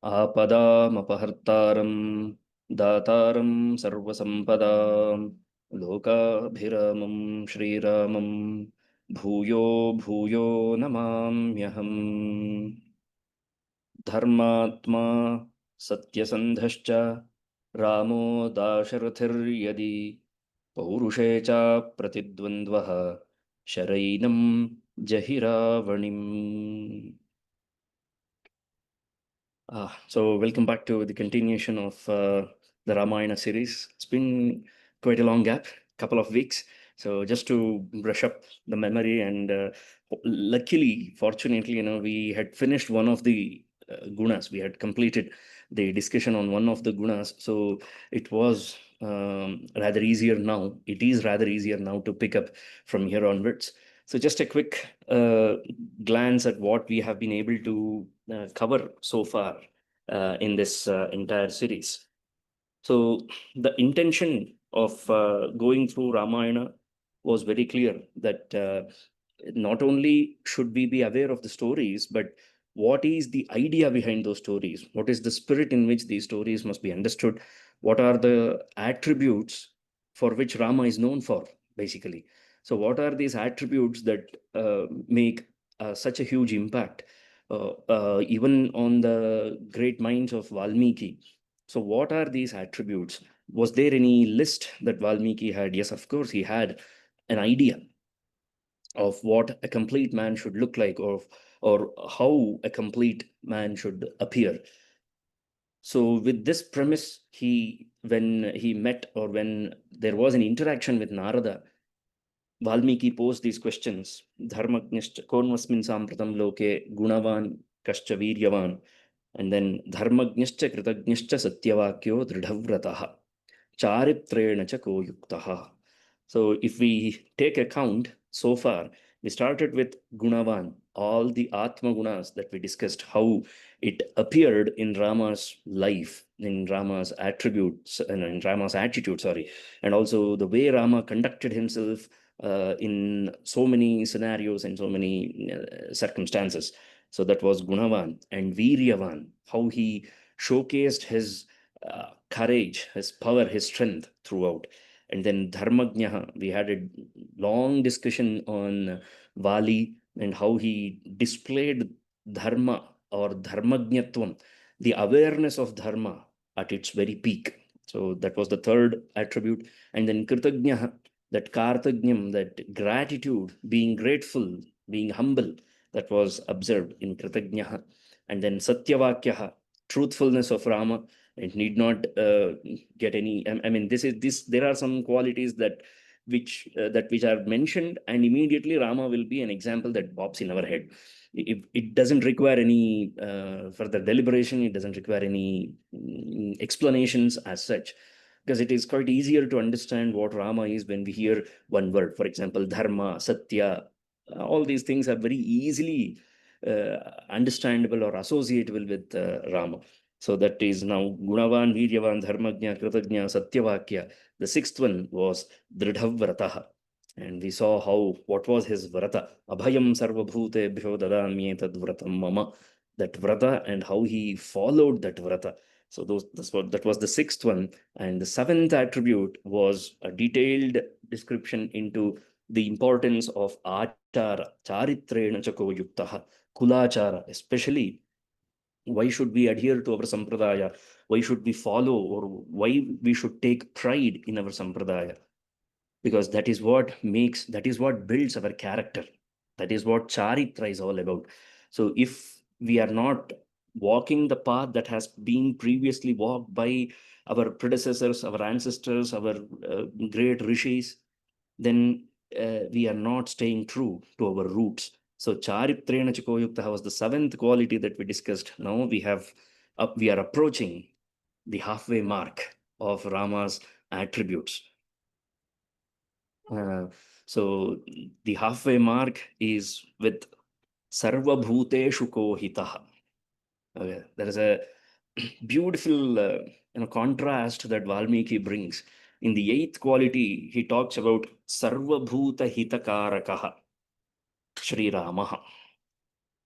आपदामपहर्तारं दातारं सर्वसम्पदां लोकाभिरामं श्रीरामं भूयो भूयो नमाम्यहम्। धर्मात्मा सत्यसन्धश्च रामो दाशरथिर्यदि पौरुषे च प्रतिद्वन्द्वः शरैनं जहिरावणिम्। So welcome back to the continuation of the Ramayana series. It's been quite a long gap, couple of weeks. So just to brush up the memory, and luckily, fortunately, we had finished one of the gunas. We had completed the discussion on one of the gunas. So it was rather easier now. It is rather easier now to pick up from here onwards. So just a quick glance at what we have been able to cover so far in this entire series. So the intention of going through Ramayana was very clear that not only should we be aware of the stories, but what is the idea behind those stories? What is the spirit in which these stories must be understood? What are the attributes for which Rama is known for, basically? So, what are these attributes that make such a huge impact, even on the great minds of Valmiki? So, what are these attributes? Was there any list that Valmiki had? Yes, of course, he had an idea of what a complete man should look like, or how a complete man should appear. So with this premise, when he met, or when there was an interaction with Narada, Valmiki posed these questions: Dharmagnyascha konvasmin sampratam loke gunavan kascha viryavan, and then Dharmagnyascha kritagnyascha satyavakyo dridhavrataha charitrena cha ko yuktaha. So if we take account so far, we started with Gunavan, all the Atma Gunas that we discussed, how it appeared in Rama's life, in Rama's attributes, and in Rama's attitude, sorry, and also the way Rama conducted himself in so many scenarios and so many circumstances. So that was Gunavan. And Viryavan, how he showcased his courage, his power, his strength throughout. And then Dharmagnya, we had a long discussion on Vali and how he displayed Dharma or Dharmagnyatvam, the awareness of Dharma at its very peak. So that was the third attribute. And then Kritagnya, that Kartagnyam, that gratitude, being grateful, being humble, that was observed in Kritagnya. And then Satyavakya, truthfulness of Rama. It need not get any. I mean, this is this. There are some qualities which are mentioned, and immediately Rama will be an example that pops in our head. It doesn't require any further deliberation. It doesn't require any explanations as such, because it is quite easier to understand what Rama is when we hear one word. For example, dharma, satya, all these things are very easily understandable or associatable with Rama. So that is now Gunavan, Viryavan, Dharmagnya, Kritagnya, Satyavakya. The sixth one was Dridhavrataha. And we saw what was his vrata. Abhayam sarvabhutebhyo dadamyetad vratam mama. That vrata, and how he followed that vrata. So that was the sixth one. And the seventh attribute was a detailed description into the importance of achara, charitrena chako yuktaha, kulachara, especially why should we adhere to our sampradaya, why should we follow, or why we should take pride in our sampradaya, because that is what builds our character. That is what charitra is all about. So if we are not walking the path that has been previously walked by our predecessors, our ancestors, our great rishis, then we are not staying true to our roots. So charitrena chikoyukta was the seventh quality that we discussed. Now we are approaching the halfway mark of Rama's attributes. So the halfway mark is with Sarva Bhuteshu Kohitaha. Okay, there is a beautiful contrast that Valmiki brings. In the eighth quality, he talks about Sarva Bhuta Hitakarakaha, Sri Ramaha.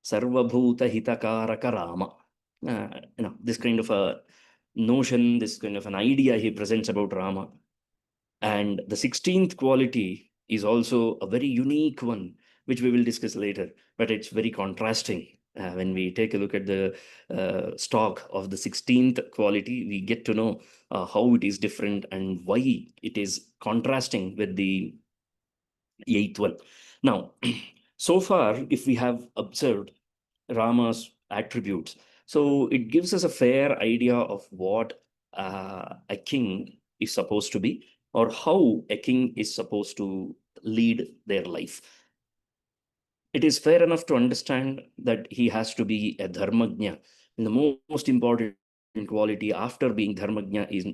Sarva Bhuta Hitakaraka Rama. This kind of a notion, this kind of an idea he presents about Rama. And the 16th quality is also a very unique one, which we will discuss later, but it's very contrasting. When we take a look at the stock of the 16th quality, we get to know how it is different and why it is contrasting with the 8th one. Now, so far, if we have observed Rama's attributes, so it gives us a fair idea of what a king is supposed to be, or how a king is supposed to lead their life. It is fair enough to understand that he has to be a dharmagnya. And the most important quality after being dharmagnya is,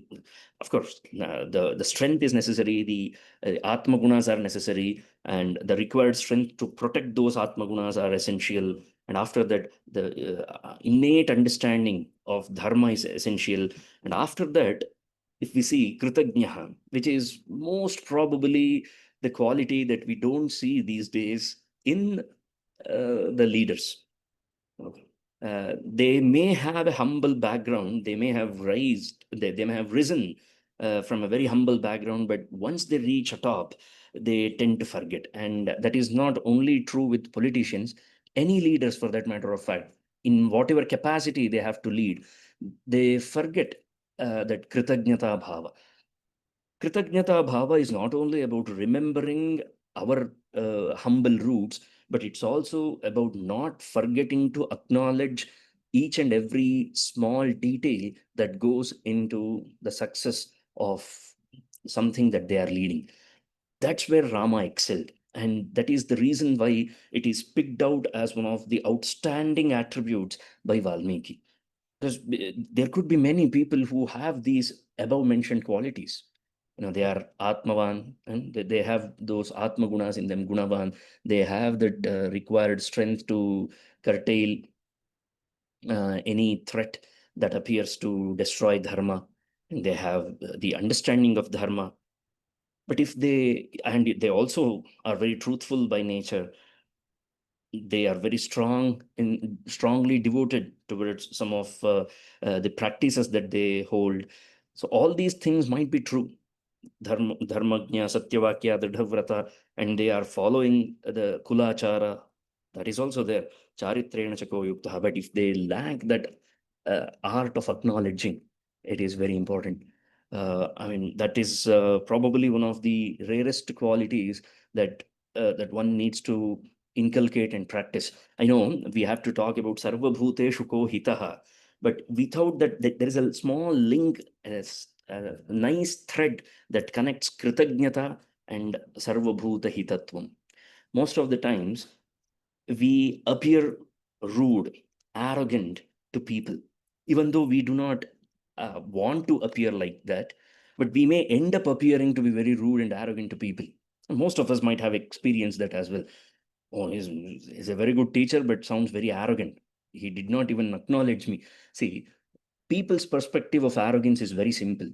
of course, the strength is necessary, the atma gunas are necessary, and the required strength to protect those atma gunas are essential. And after that, the innate understanding of dharma is essential. And after that, if we see kritagnya, which is most probably the quality that we don't see these days in the leaders. Okay. They may have a humble background, they may have they may have risen from a very humble background, but once they reach a top, they tend to forget. And that is not only true with politicians, any leaders for that matter of fact, in whatever capacity they have to lead, they forget that kritagnyata bhava. Kritagnyata bhava is not only about remembering our humble roots, but it's also about not forgetting to acknowledge each and every small detail that goes into the success of something that they are leading. That's where Rama excelled. And that is the reason why it is picked out as one of the outstanding attributes by Valmiki. Because there could be many people who have these above mentioned qualities. They are atmavan, and they have those atma gunas in them, gunavan. They have the required strength to curtail any threat that appears to destroy dharma, and they have the understanding of dharma. But if they also are very truthful by nature, they are very strong and strongly devoted towards some of the practices that they hold. So all these things might be true. Dharmagnya, Satyavakya, Dridhavrata, and they are following the Kulachara. That is also there. Charitrena Chako Yukta. But if they lack that art of acknowledging, it is very important. I mean, that is probably one of the rarest qualities that that one needs to inculcate and practice. I know we have to talk about Sarva Bhuteshu Ko Hitaha, but without that, there is a small link, a nice thread that connects Kritagnyata and Sarvabhuta Hitatvam. Most of the times, we appear rude, arrogant to people, even though we do not want to appear like that, but we may end up appearing to be very rude and arrogant to people. Most of us might have experienced that as well. Oh, he's a very good teacher, but sounds very arrogant. He did not even acknowledge me. See, people's perspective of arrogance is very simple.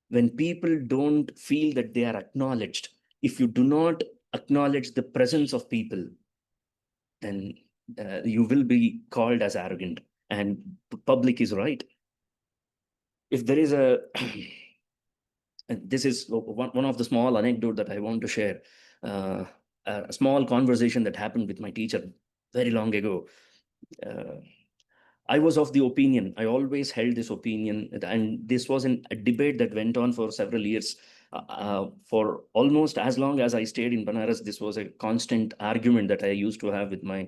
When people don't feel that they are acknowledged, if you do not acknowledge the presence of people, then you will be called as arrogant, and the public is right. If there is a and this is one of the small anecdote that I want to share. A small conversation that happened with my teacher very long ago. uh, I was of the opinion, I always held this opinion, and this was a debate that went on for several years. For almost as long as I stayed in Banaras, this was a constant argument that I used to have with my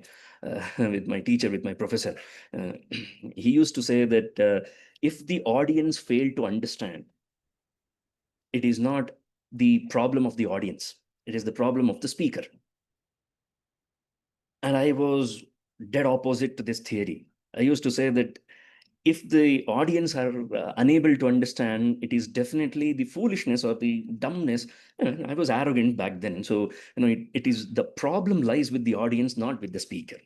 with my teacher, with my professor. Uh, he used to say that if the audience failed to understand, it is not the problem of the audience; it is the problem of the speaker. And I was dead opposite to this theory. I used to say that if the audience are unable to understand, it is definitely the foolishness or the dumbness. I was arrogant back then, so it is the problem lies with the audience, not with the speaker.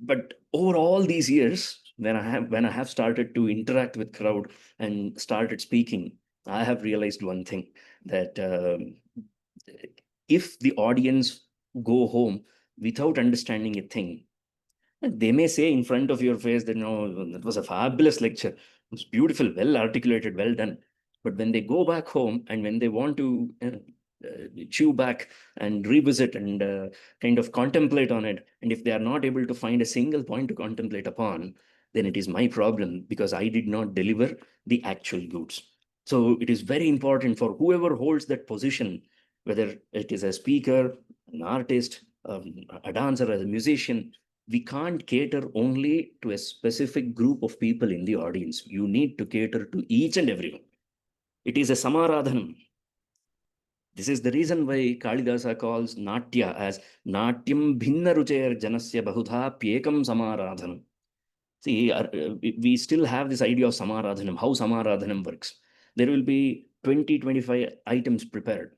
But over all these years, when I have started to interact with crowd and started speaking, I have realized one thing, that if the audience go home without understanding a thing, And they may say in front of your face that, no, that was a fabulous lecture. It was beautiful, well articulated, well done. But when they go back home and when they want to chew back and revisit and kind of contemplate on it, and if they are not able to find a single point to contemplate upon, then it is my problem because I did not deliver the actual goods. So it is very important for whoever holds that position, whether it is a speaker, an artist, a dancer, a musician, we can't cater only to a specific group of people in the audience. You need to cater to each and everyone. It is a samaradhanam. This is the reason why Kalidasa calls Natya as Natyam Bhinna Rucher Janasya Bahudha Pyekam Samaradhanam. See, we still have this idea of Samaradhanam, how Samaradhanam works. There will be 20, 25 items prepared,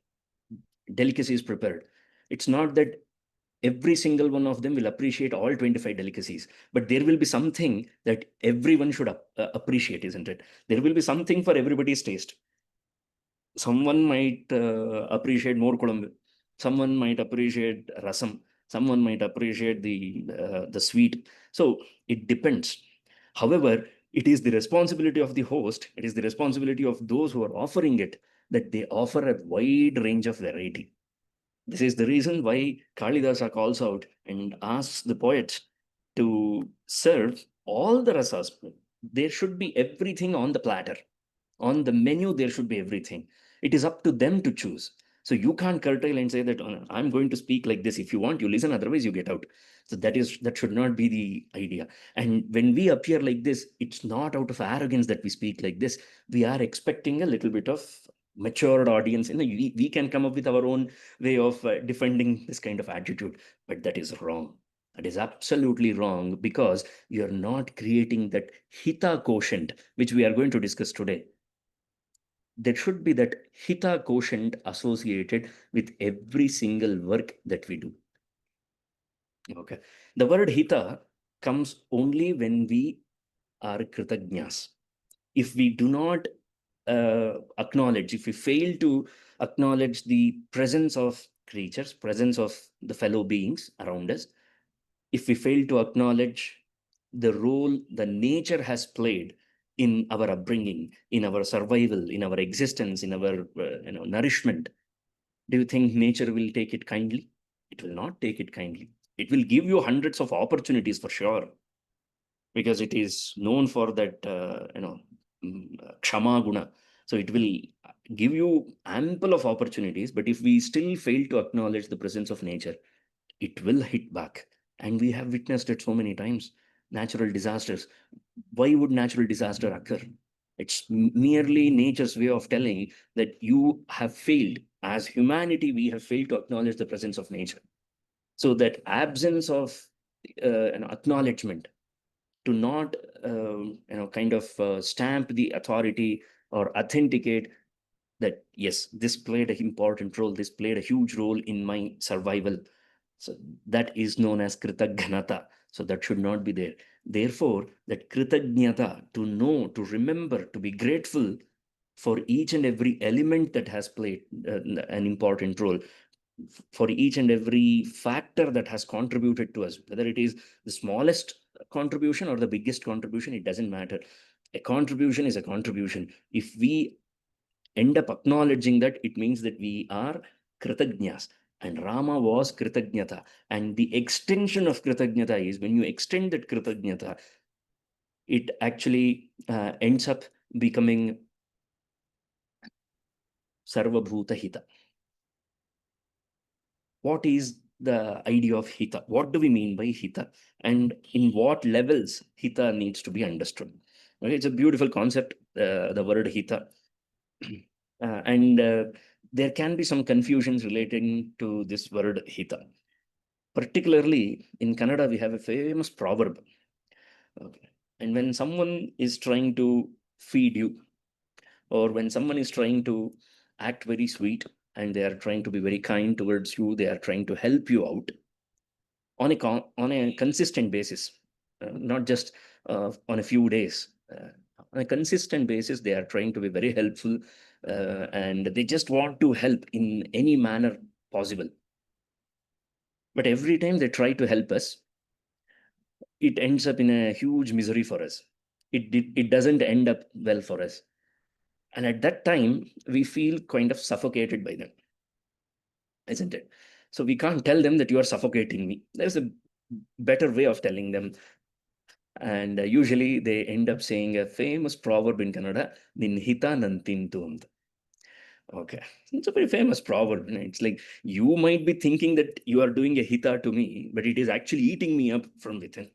delicacies prepared. It's not that every single one of them will appreciate all 25 delicacies, but there will be something that everyone should appreciate, isn't it? There will be something for everybody's taste. Someone might appreciate more kulambu, someone might appreciate rasam, someone might appreciate the sweet. So it depends. However, it is the responsibility of the host, it is the responsibility of those who are offering it, that they offer a wide range of variety. This is the reason why Kalidasa calls out and asks the poets to serve all the rasas. There should be everything on the platter. On the menu, there should be everything. It is up to them to choose. So you can't curtail and say that, "Oh, I'm going to speak like this. If you want, you listen, otherwise you get out." So that should not be the idea. And when we appear like this, it's not out of arrogance that we speak like this. We are expecting a little bit of matured audience. We can come up with our own way of defending this kind of attitude, but that is wrong. That is absolutely wrong because you're not creating that hita quotient, which we are going to discuss today. There should be that hita quotient associated with every single work that we do. Okay. The word hita comes only when we are kritagnyas. If we do not acknowledge, if we fail to acknowledge the presence of creatures, presence of the fellow beings around us, if we fail to acknowledge the role the nature has played in our upbringing, in our survival, in our existence, in our nourishment, do you think nature will take it kindly? It will not take it kindly. It will give you hundreds of opportunities for sure, because it is known for that, kshama guna. So it will give you ample of opportunities, but if we still fail to acknowledge the presence of nature, it will hit back. And we have witnessed it so many times. Natural disasters. Why would natural disaster occur? It's merely nature's way of telling that you have failed. As humanity, we have failed to acknowledge the presence of nature. So that absence of an acknowledgement, to not kind of stamp the authority or authenticate that yes, this played an important role, this played a huge role in my survival. So that is known as kritagyanata. So that should not be there. Therefore, that kritagnyata, to know, to remember, to be grateful for each and every element that has played an important role, for each and every factor that has contributed to us, whether it is the smallest contribution or the biggest contribution, it doesn't matter. A contribution is a contribution. If we end up acknowledging that, it means that we are kritagnyas. And Rama was kritagnyata. And the extension of kritagnyata is, when you extend that kritagnyata, it actually ends up becoming sarvabhuta hita. What is the idea of hita? What do we mean by hita? And in what levels hita needs to be understood? Okay, it's a beautiful concept, the word hita. And there can be some confusions relating to this word hita. Particularly in Kannada, we have a famous proverb. Okay. And when someone is trying to feed you, or when someone is trying to act very sweet and they are trying to be very kind towards you, they are trying to help you out on a consistent basis, not just on a few days. On a consistent basis, they are trying to be very helpful, and they just want to help in any manner possible. But every time they try to help us, it ends up in a huge misery for us. It doesn't end up well for us. And at that time, we feel kind of suffocated by them, isn't it? So we can't tell them that you are suffocating me. There's a better way of telling them. And usually they end up saying a famous proverb in Kannada, Ninhita Nantintu. Okay. It's a very famous proverb. It's like you might be thinking that you are doing a hita to me, but it is actually eating me up from within.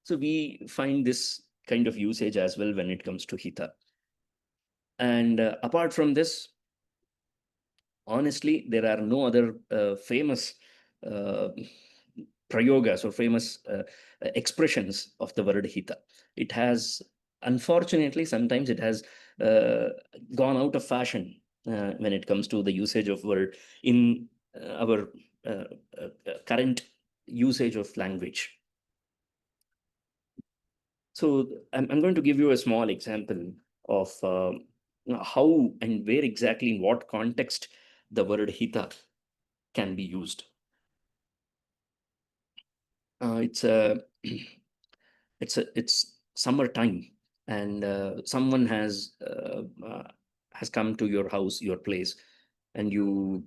So we find this kind of usage as well when it comes to hita. And apart from this, honestly, there are no other famous uh, prayogas or famous expressions of the word hita. It has, unfortunately, sometimes it has uh, gone out of fashion when it comes to the usage of word in our current usage of language. So I'm going to give you a small example of how and where exactly, in what context, the word hita can be used. It's a it's summertime, and someone has come to your house, your place, and you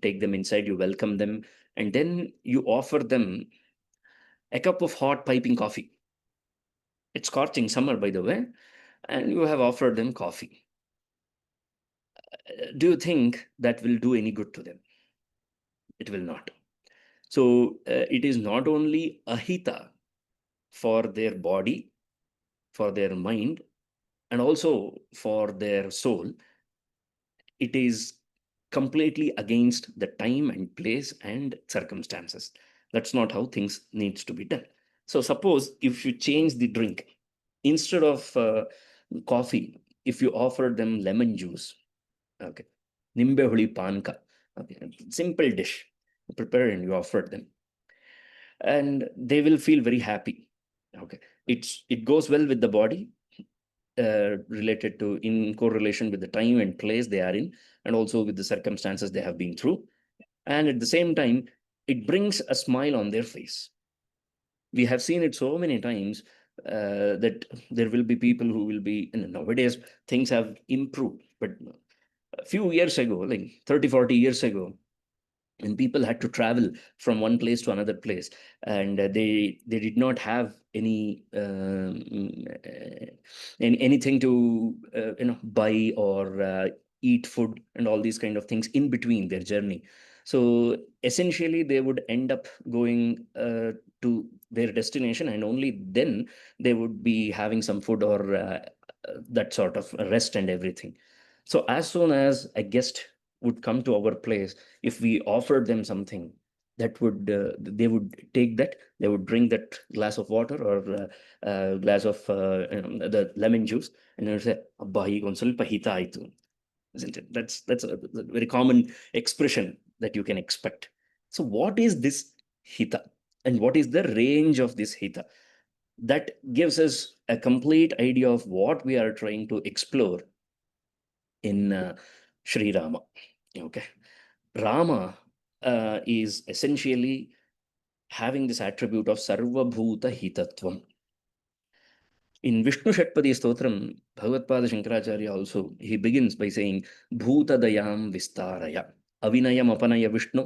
take them inside, you welcome them, and then you offer them a cup of hot piping coffee. It's scorching summer, by the way, and you have offered them coffee. Do you think that will do any good to them? It will not. So it is not only ahita for their body, for their mind, and also for their soul. It is completely against the time and place and circumstances. That's not how things needs to be done. So suppose if you change the drink, instead of coffee, if you offer them lemon juice, okay, nimbe huli panka, okay, simple dish, prepare and you offered them, and they will feel very happy. Okay, it goes well with the body, related to, in correlation with the time and place they are in, and also with the circumstances they have been through, and at the same time it brings a smile on their face. We have seen it so many times that there will be people who will be, and nowadays things have improved, but a few years ago, like 30-40 years ago, and people had to travel from one place to another place, and they did not have anything to buy or eat food and all these kind of things in between their journey. So essentially they would end up going to their destination, and only then they would be having some food or that sort of rest and everything. So as soon as a guest would come to our place, if we offered them something, that would they would take that, they would drink that glass of water or glass of the lemon juice, and they would say, "Abba, ಈಗ ಒಂದ್ ಸ್ವಲ್ಪ ಹಿತ ಆಯ್ತು," isn't it? That's a very common expression that you can expect. So what is this hita, and what is the range of this hita? That gives us a complete idea of what we are trying to explore in Sri Rama. Okay, Rama is essentially having this attribute of Sarva Bhuta Hitatvam. In Vishnu Shatpadi Stotram, Bhagavad Shankaracharya also, he begins by saying, Bhuta Dayam Vistaraya. Avinayam Apanaya Vishnu.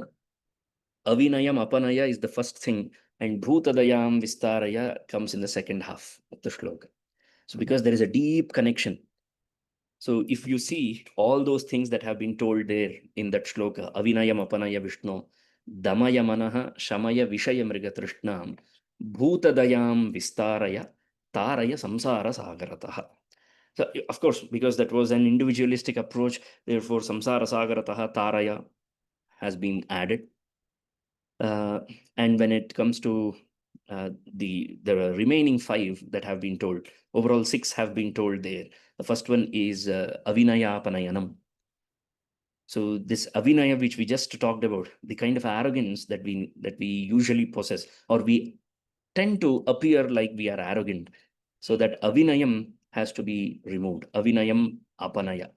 Avinayam Apanaya is the first thing, and Bhuta Dayam Vistaraya comes in the second half of the shloka. So, because there is a deep connection. So if you see all those things that have been told there in that shloka, Avinayam Apanaya Vishnu, Damaya Manaha, Shamaya Vishaya Mrigatrishnam, Bhutadayam Vistaraya, Taraya Samsara Sagarataha. So of course, because that was an individualistic approach, therefore Samsara Sagarataha, Taraya has been added. And when it comes to the remaining five that have been told, overall six have been told there. The first one is Avinaya Panayanam. So this Avinaya, which we just talked about, the kind of arrogance that we usually possess, or we tend to appear like we are arrogant. So that Avinayam has to be removed. Avinayam Apanaya.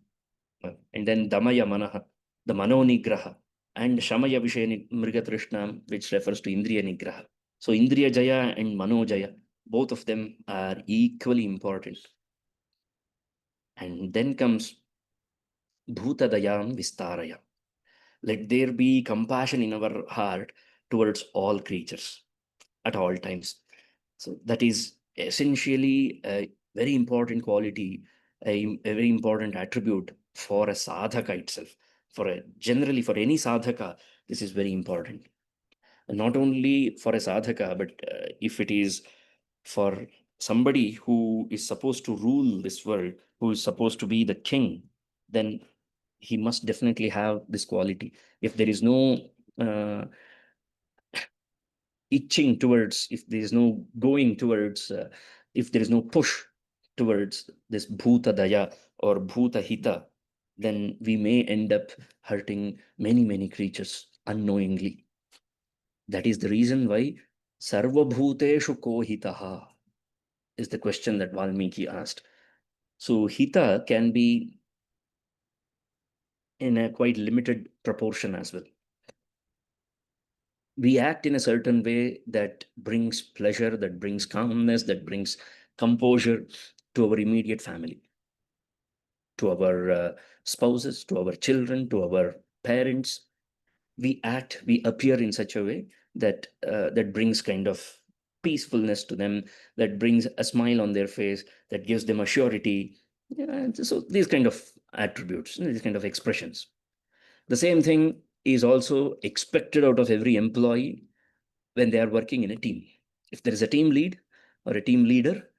And then Damaya Manaha, the Mano Nigraha, and Shamaya Vishaya Mrigatrishnam, which refers to Indriya Nigraha. So Indriya Jaya and Mano Jaya, both of them are equally important. And then comes Bhutadayam Vistaraya. Let there be compassion in our heart towards all creatures at all times. So that is essentially a very important quality, a very important attribute for a sadhaka itself. Generally for any sadhaka, this is very important. And not only for a sadhaka, but if it is for somebody who is supposed to rule this world, who is supposed to be the king, then he must definitely have this quality. If there is no uh, itching towards, if there is no going towards, if there is no push towards this bhuta daya or bhuta hita, then we may end up hurting many, many creatures unknowingly. That is the reason why sarva bhuteshu ko hitaha is the question that Valmiki asked. So hita can be in a quite limited proportion as well. We act in a certain way that brings pleasure, that brings calmness, that brings composure to our immediate family, to our spouses, to our children, to our parents. We act, we appear in such a way that that brings kind of peacefulness to them, that brings a smile on their face, that gives them a surety. Yeah, so these kind of attributes, these kind of expressions. The same thing is also expected out of every employee when they are working in a team. If there is a team lead or a team leader,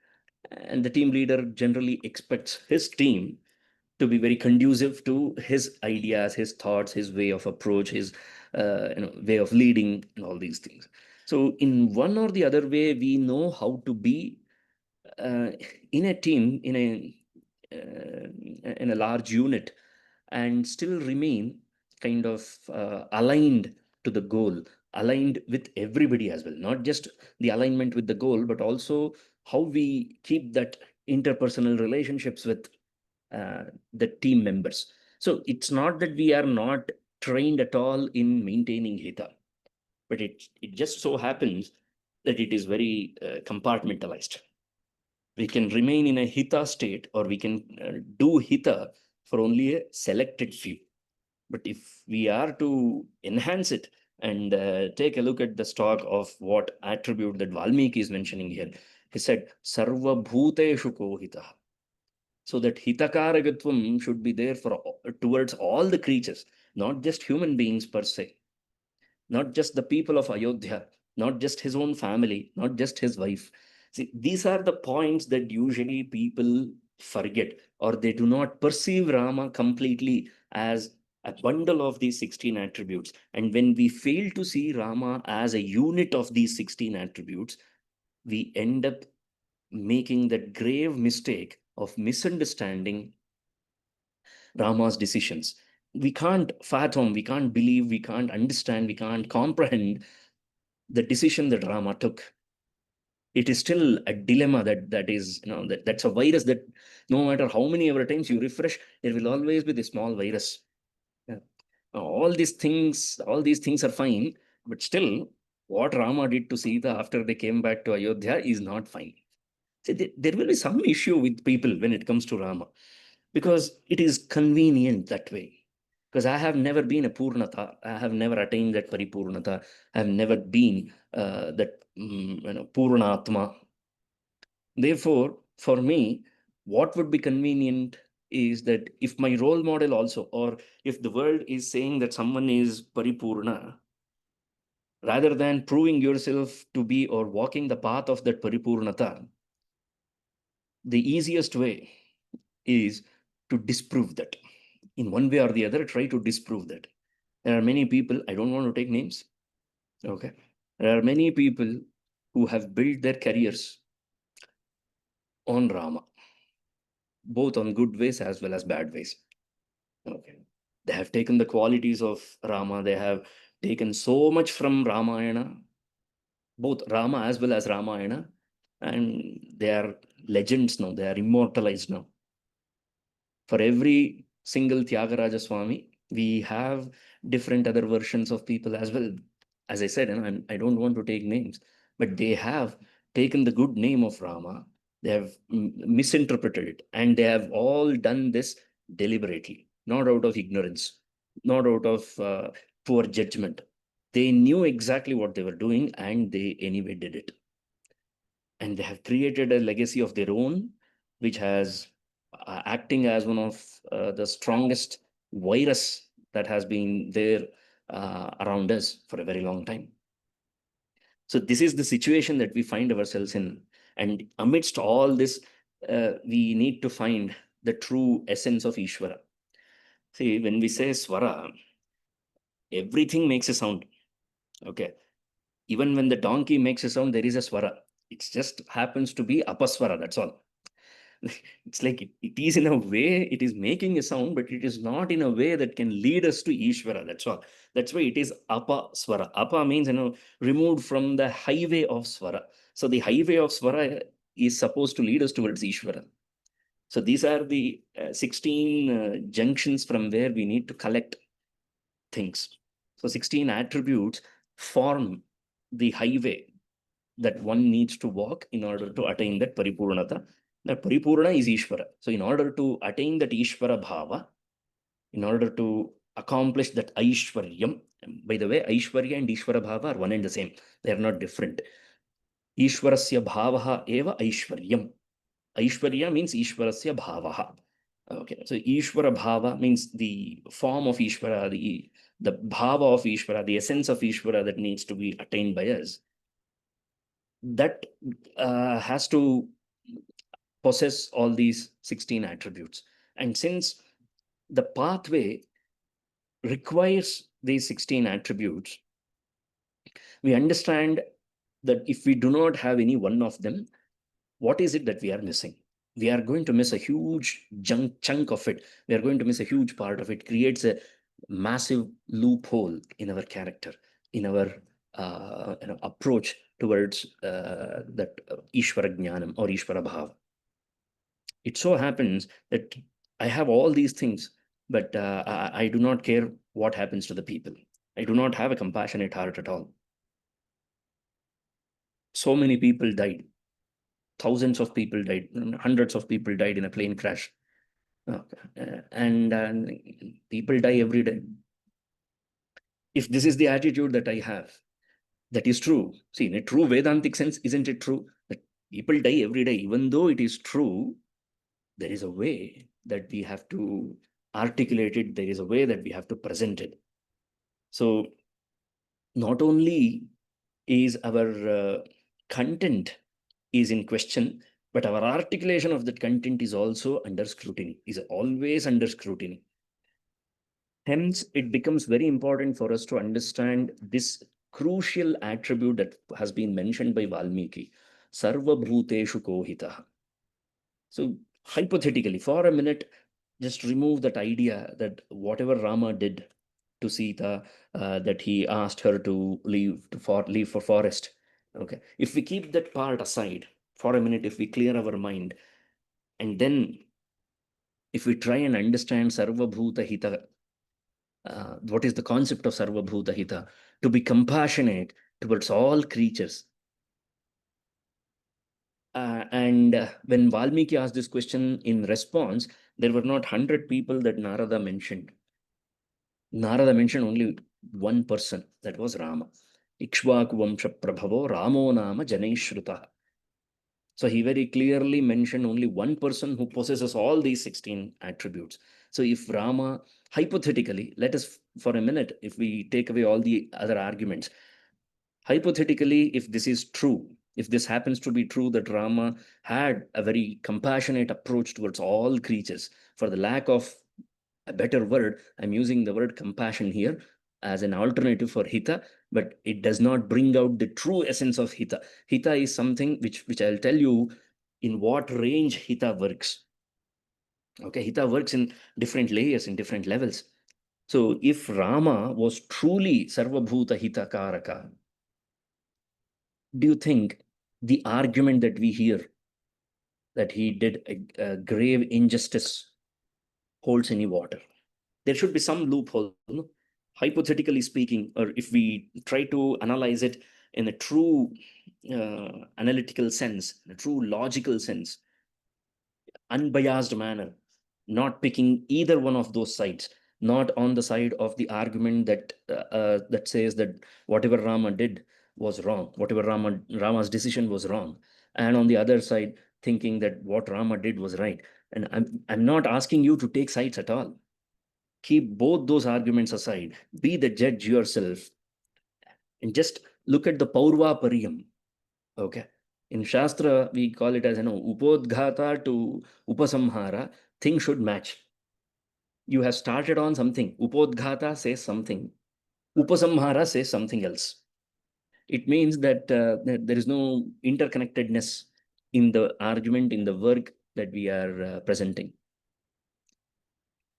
and the team leader generally expects his team to be very conducive to his ideas, his thoughts, his way of approach, his way of leading, and all these things. So, in one or the other way, we know how to be uh, in a team, in a large unit, and still remain kind of aligned to the goal, aligned with everybody as well. Not just the alignment with the goal, but also how we keep that interpersonal relationships with the team members. So it's not that we are not trained at all in maintaining hita, but it just so happens that it is very compartmentalized. We can remain in a hita state, or we can do hita for only a selected few. But if we are to enhance it and take a look at the stock of what attribute that Valmiki is mentioning here, he said, Sarva Bhuteshu Kohita. So that Hitakaragatvam should be there for towards all the creatures, not just human beings per se, not just the people of Ayodhya, not just his own family, not just his wife. See, these are the points that usually people forget, or they do not perceive Rama completely as a bundle of these 16 attributes. And when we fail to see Rama as a unit of these 16 attributes, we end up making that grave mistake of misunderstanding Rama's decisions. We can't fathom, we can't believe, we can't understand, we can't comprehend the decision that Rama took. It is still a dilemma that is, that's a virus that no matter how many ever times you refresh, there will always be the small virus. Yeah. All these things are fine, but still, what Rama did to Sita after they came back to Ayodhya is not fine. See, there will be some issue with people when it comes to Rama, because it is convenient that way. Because I have never been a Purnata, I have never attained that Paripurnata, I have never been that Purnatma. Therefore, for me, what would be convenient is that if my role model also, or if the world is saying that someone is Paripurna, rather than proving yourself to be or walking the path of that Paripurnata, the easiest way is to disprove that. In one way or the other, try to disprove that. There are many people, I don't want to take names, okay? There are many people who have built their careers on Rama, both on good ways as well as bad ways. Okay. They have taken the qualities of Rama, they have taken so much from Ramayana, both Rama as well as Ramayana, and they are legends now, they are immortalized now. For every single Tyagaraja Swami, we have different other versions of people as well. As I said, I don't want to take names. but they have taken the good name of Rama, they have misinterpreted it, and they have all done this deliberately, not out of ignorance, not out of poor judgment. They knew exactly what they were doing, and they anyway did it. And they have created a legacy of their own, which has acting as one of the strongest virus that has been there around us for a very long time. So this is the situation that we find ourselves in. And amidst all this, we need to find the true essence of Ishvara. See, when we say Swara, everything makes a sound. Okay. Even when the donkey makes a sound, there is a Swara. It just happens to be Apaswara, that's all. It's like it is in a way, it is making a sound, but it is not in a way that can lead us to Ishvara. That's all. That's why it is Apa Swara. Apa means, removed from the highway of Swara. So the highway of Swara is supposed to lead us towards Ishvara. So these are the 16 junctions from where we need to collect things. So 16 attributes form the highway that one needs to walk in order to attain that paripurnata. That paripurna is Ishvara. So in order to attain that Ishvara bhava, in order to accomplish that Aishwaryam, by the way, Aishwarya and Ishvara bhava are one and the same. They are not different. Ishwarasya bhavaha eva Aishwaryam. Aishwarya means Ishwarasya bhavaha. Okay, so Ishvara bhava means the form of Ishvara, the bhava of Ishvara, the essence of Ishvara that needs to be attained by us. That has to possess all these 16 attributes. And since the pathway requires these 16 attributes, we understand that if we do not have any one of them, what is it that we are missing? We are going to miss a huge chunk of it. We are going to miss a huge part of it. Creates a massive loophole in our character, in our approach towards that Ishvara Jnanam or Ishvara Bhava. It so happens that I have all these things, but I do not care what happens to the people. I do not have a compassionate heart at all. So many people died. Thousands of people died. Hundreds of people died in a plane crash. And people die every day. If this is the attitude that I have, that is true. See, in a true Vedantic sense, isn't it true that people die every day? Even though it is true, there is a way that we have to articulate it. There is a way that we have to present it. So not only is our content is in question, but our articulation of that content is also under scrutiny, is always under scrutiny. Hence, it becomes very important for us to understand this crucial attribute that has been mentioned by Valmiki, Sarva Bhuteshu Kohitaha. So hypothetically, for a minute, just remove that idea that whatever Rama did to Sita, that he asked her to leave for forest. Okay, if we keep that part aside for a minute, if we clear our mind, and then if we try and understand Sarva Bhuta Hita, what is the concept of Sarva Bhuta Hita? To be compassionate towards all creatures. And when Valmiki asked this question, in response, there were not 100 people that Narada mentioned. Narada mentioned only one person, that was Rama. Ikshvaku Vamsha Prabhavo Ramo Nama Janeshruta. So he very clearly mentioned only one person who possesses all these 16 attributes. So if Rama, hypothetically, let us for a minute, if we take away all the other arguments, hypothetically, if this is true, if this happens to be true, that Rama had a very compassionate approach towards all creatures, for the lack of a better word, I'm using the word compassion here as an alternative for Hita, but it does not bring out the true essence of Hita. Hita is something which I'll tell you in what range Hita works. Okay, Hita works in different layers, in different levels. So if Rama was truly Sarvabhuta Hita Karaka, do you think the argument that we hear that he did a grave injustice holds any water? There should be some loophole, hypothetically speaking, or if we try to analyze it in a true analytical sense, a true logical sense, unbiased manner, not picking either one of those sides, not on the side of the argument that says that whatever Rama did was wrong, whatever Rama's decision was wrong, and on the other side thinking that what Rama did was right. And I'm not asking you to take sides at all. Keep both those arguments aside. Be the judge yourself, and just look at the Paurva Pariyam. Okay. In Shastra, we call it as, Upodghata to Upasamhara, things should match. You have started on something. Upodghata says something. Upasamhara says something else. It means that there is no interconnectedness in the argument, in the work that we are presenting.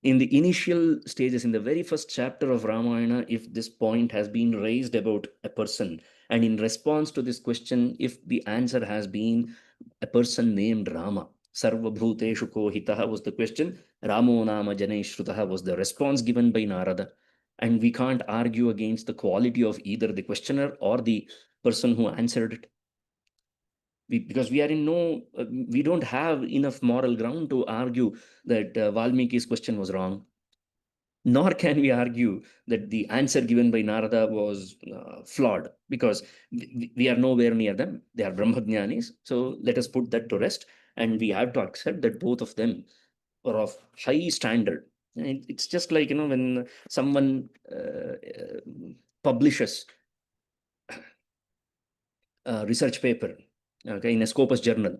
In the initial stages, in the very first chapter of Ramayana, if this point has been raised about a person, and in response to this question, if the answer has been a person named Rama, Sarva Bhuteshu Ko Hitaha was the question, Ramo Nama Janai Shrutaha was the response given by Narada. And we can't argue against the quality of either the questioner or the person who answered it. Because we are in no, we don't have enough moral ground to argue that Valmiki's question was wrong, nor can we argue that the answer given by Narada was flawed, because we are nowhere near them. They are Brahmajnanis. So let us put that to rest. And we have to accept that both of them are of high standard. And it's just like, when someone publishes a research paper, okay, in a Scopus journal,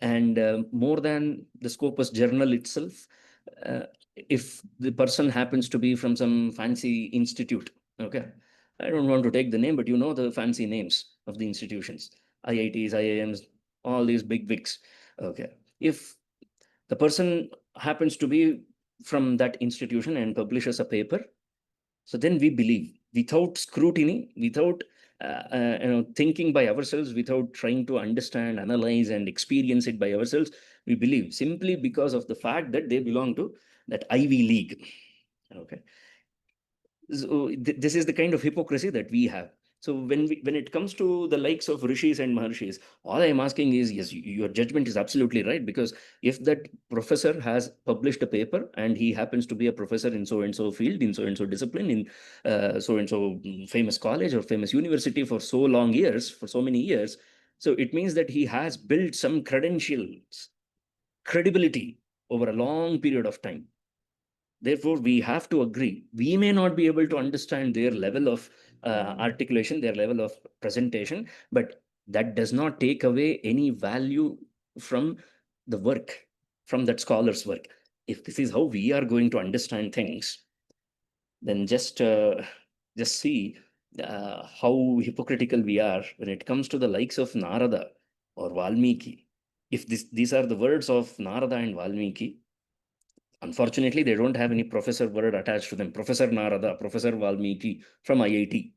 and more than the Scopus journal itself, if the person happens to be from some fancy institute, okay, I don't want to take the name, but you know the fancy names of the institutions, IITs, IIMs, all these big wigs, okay. If the person happens to be from that institution and publishes a paper, so then we believe, without scrutiny, without thinking by ourselves, without trying to understand, analyze, and experience it by ourselves, we believe simply because of the fact that they belong to that Ivy League. Okay. So this is the kind of hypocrisy that we have. So when it comes to the likes of rishis and maharshis, all I'm asking is, yes, your judgment is absolutely right, because if that professor has published a paper and he happens to be a professor in so and so field, in so and so discipline, in so and so famous college or famous university for so long years, for so many years, so it means that he has built some credentials, credibility over a long period of time. Therefore, we have to agree. We may not be able to understand their level of articulation, their level of presentation, but that does not take away any value from the work, from that scholar's work. If this is how we are going to understand things, then just see how hypocritical we are when it comes to the likes of Narada or Valmiki. If these are the words of Narada and Valmiki, unfortunately, they don't have any professor word attached to them. Professor Narada, Professor Valmiki from IIT,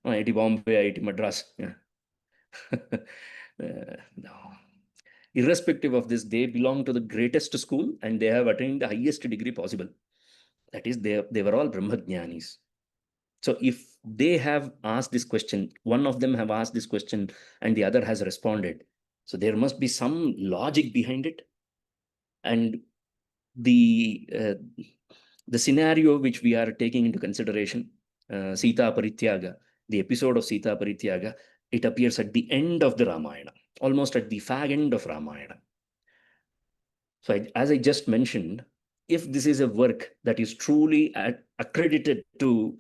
IIT Bombay, IIT Madras. Yeah. No. Irrespective of this, they belong to the greatest school and they have attained the highest degree possible. That is, they were all Brahmajnanis. So if they have asked this question, one of them have asked this question and the other has responded. So there must be some logic behind it. And the the scenario which we are taking into consideration, Sita Parityaga, the episode of Sita Parityaga, it appears at the end of the Ramayana, almost at the fag end of Ramayana. So as I just mentioned, if this is a work that is truly accredited to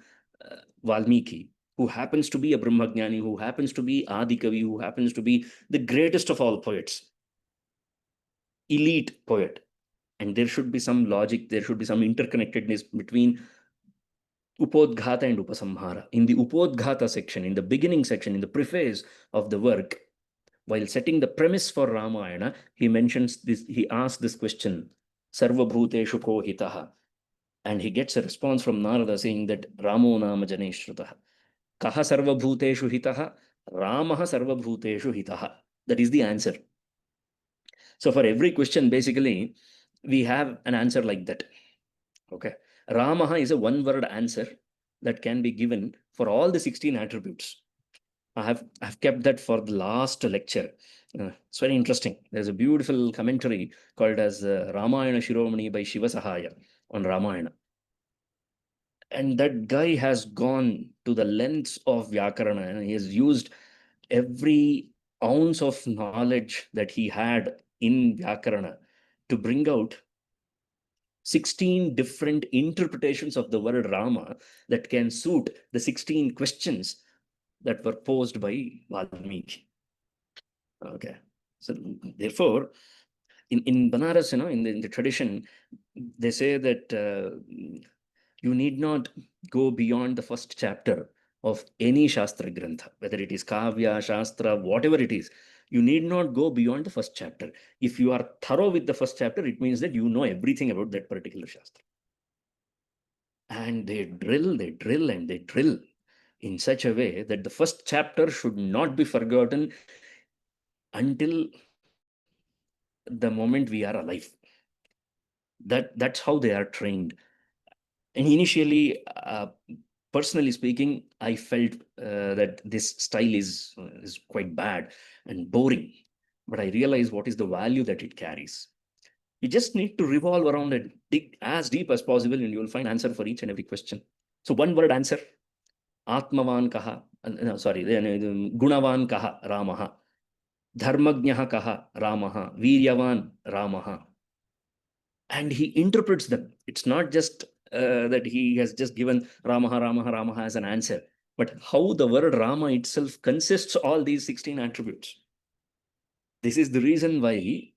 Valmiki, who happens to be a Brahmajnani, who happens to be Adikavi, who happens to be the greatest of all poets, elite poet, and there should be some logic, there should be some interconnectedness between Upodghata and Upasamhara. In the Upodghata section, in the beginning section, in the preface of the work, while setting the premise for Ramayana, he mentions this, he asks this question, Sarva Bhuteshu Ko Hitaha. And he gets a response from Narada saying that Ramo Nama Janeshruta. Kaha Sarva Bhuteshu Hitaha, Ramaha Sarva Bhuteshu Hitaha. That is the answer. So for every question, basically, we have an answer like that. Okay. Ramaha is a one-word answer that can be given for all the 16 attributes. I've kept that for the last lecture. It's very interesting. There's a beautiful commentary called as Ramayana Shiromani by Shiva Sahaya on Ramayana. And that guy has gone to the lengths of Vyakarana, and he has used every ounce of knowledge that he had in Vyakarana to bring out 16 different interpretations of the word Rama that can suit the 16 questions that were posed by Valmiki. Okay. So therefore, in Banaras, in the tradition, they say that you need not go beyond the first chapter of any Shastra Grantha, whether it is Kavya, Shastra, whatever it is. You need not go beyond the first chapter. If you are thorough with the first chapter, it means that you know everything about that particular Shastra. And they drill, and they drill in such a way that the first chapter should not be forgotten until the moment we are alive. That's how they are trained. And initially, personally speaking, I felt that this style is quite bad and boring. But I realized what is the value that it carries. You just need to revolve around it, dig as deep as possible, and you will find answer for each and every question. So one word answer: Atmavan kaha. No, sorry, Gunavan kaha Ramaha. Dharmagnaha kaha Ramaha. Viryavan Ramaha. And he interprets them. It's not just that he has just given Ramaha, Ramaha, Ramaha as an answer, but how the word Rama itself consists all these 16 attributes. This is the reason why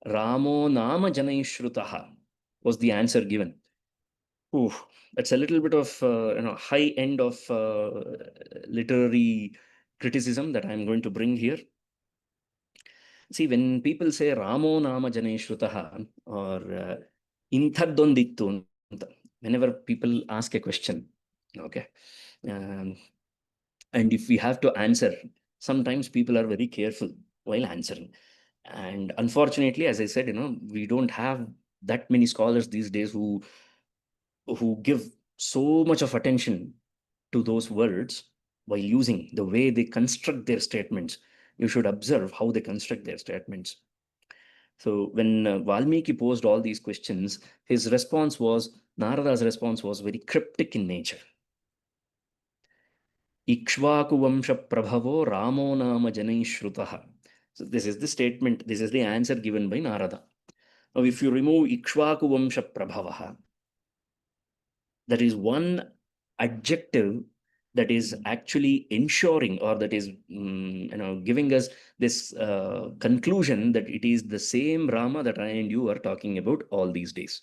Ramo Nama Janaishrutaha was the answer given. Ooh, that's a little bit of high end of literary criticism that I'm going to bring here. See, when people say Ramo Nama Janeshrutaha or Inthadondittu, whenever people ask a question, okay, and if we have to answer, sometimes people are very careful while answering. And unfortunately, as I said, we don't have that many scholars these days who give so much of attention to those words while using the way they construct their statements. You should observe how they construct their statements. So when Valmiki posed all these questions, Narada's response was very cryptic in nature. Ikshvaku Vamsha Prabhavo Ramo Nama Janaishrutaha. So this is the statement, this is the answer given by Narada. Now, if you remove Ikshvaku Vamsha Prabhavaha, that is one adjective that is actually ensuring, or that is giving us this conclusion that it is the same Rama that I and you are talking about all these days.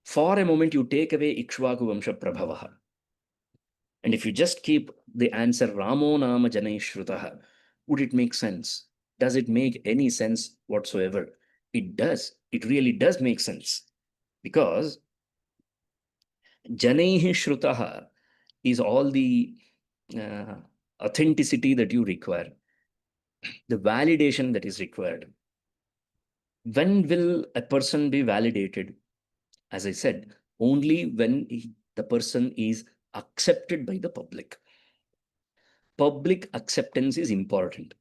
For a moment, you take away Ikshvaku Vamsha Prabhavaha, and if you just keep the answer Ramo Nama Janaishrutaha, would it make sense? Does it make any sense whatsoever? It does. It really does make sense, because Janaihi Shrutaha is all the authenticity that you require, the validation that is required. When will a person be validated? As I said, only when the person is accepted by the public. Public acceptance is important.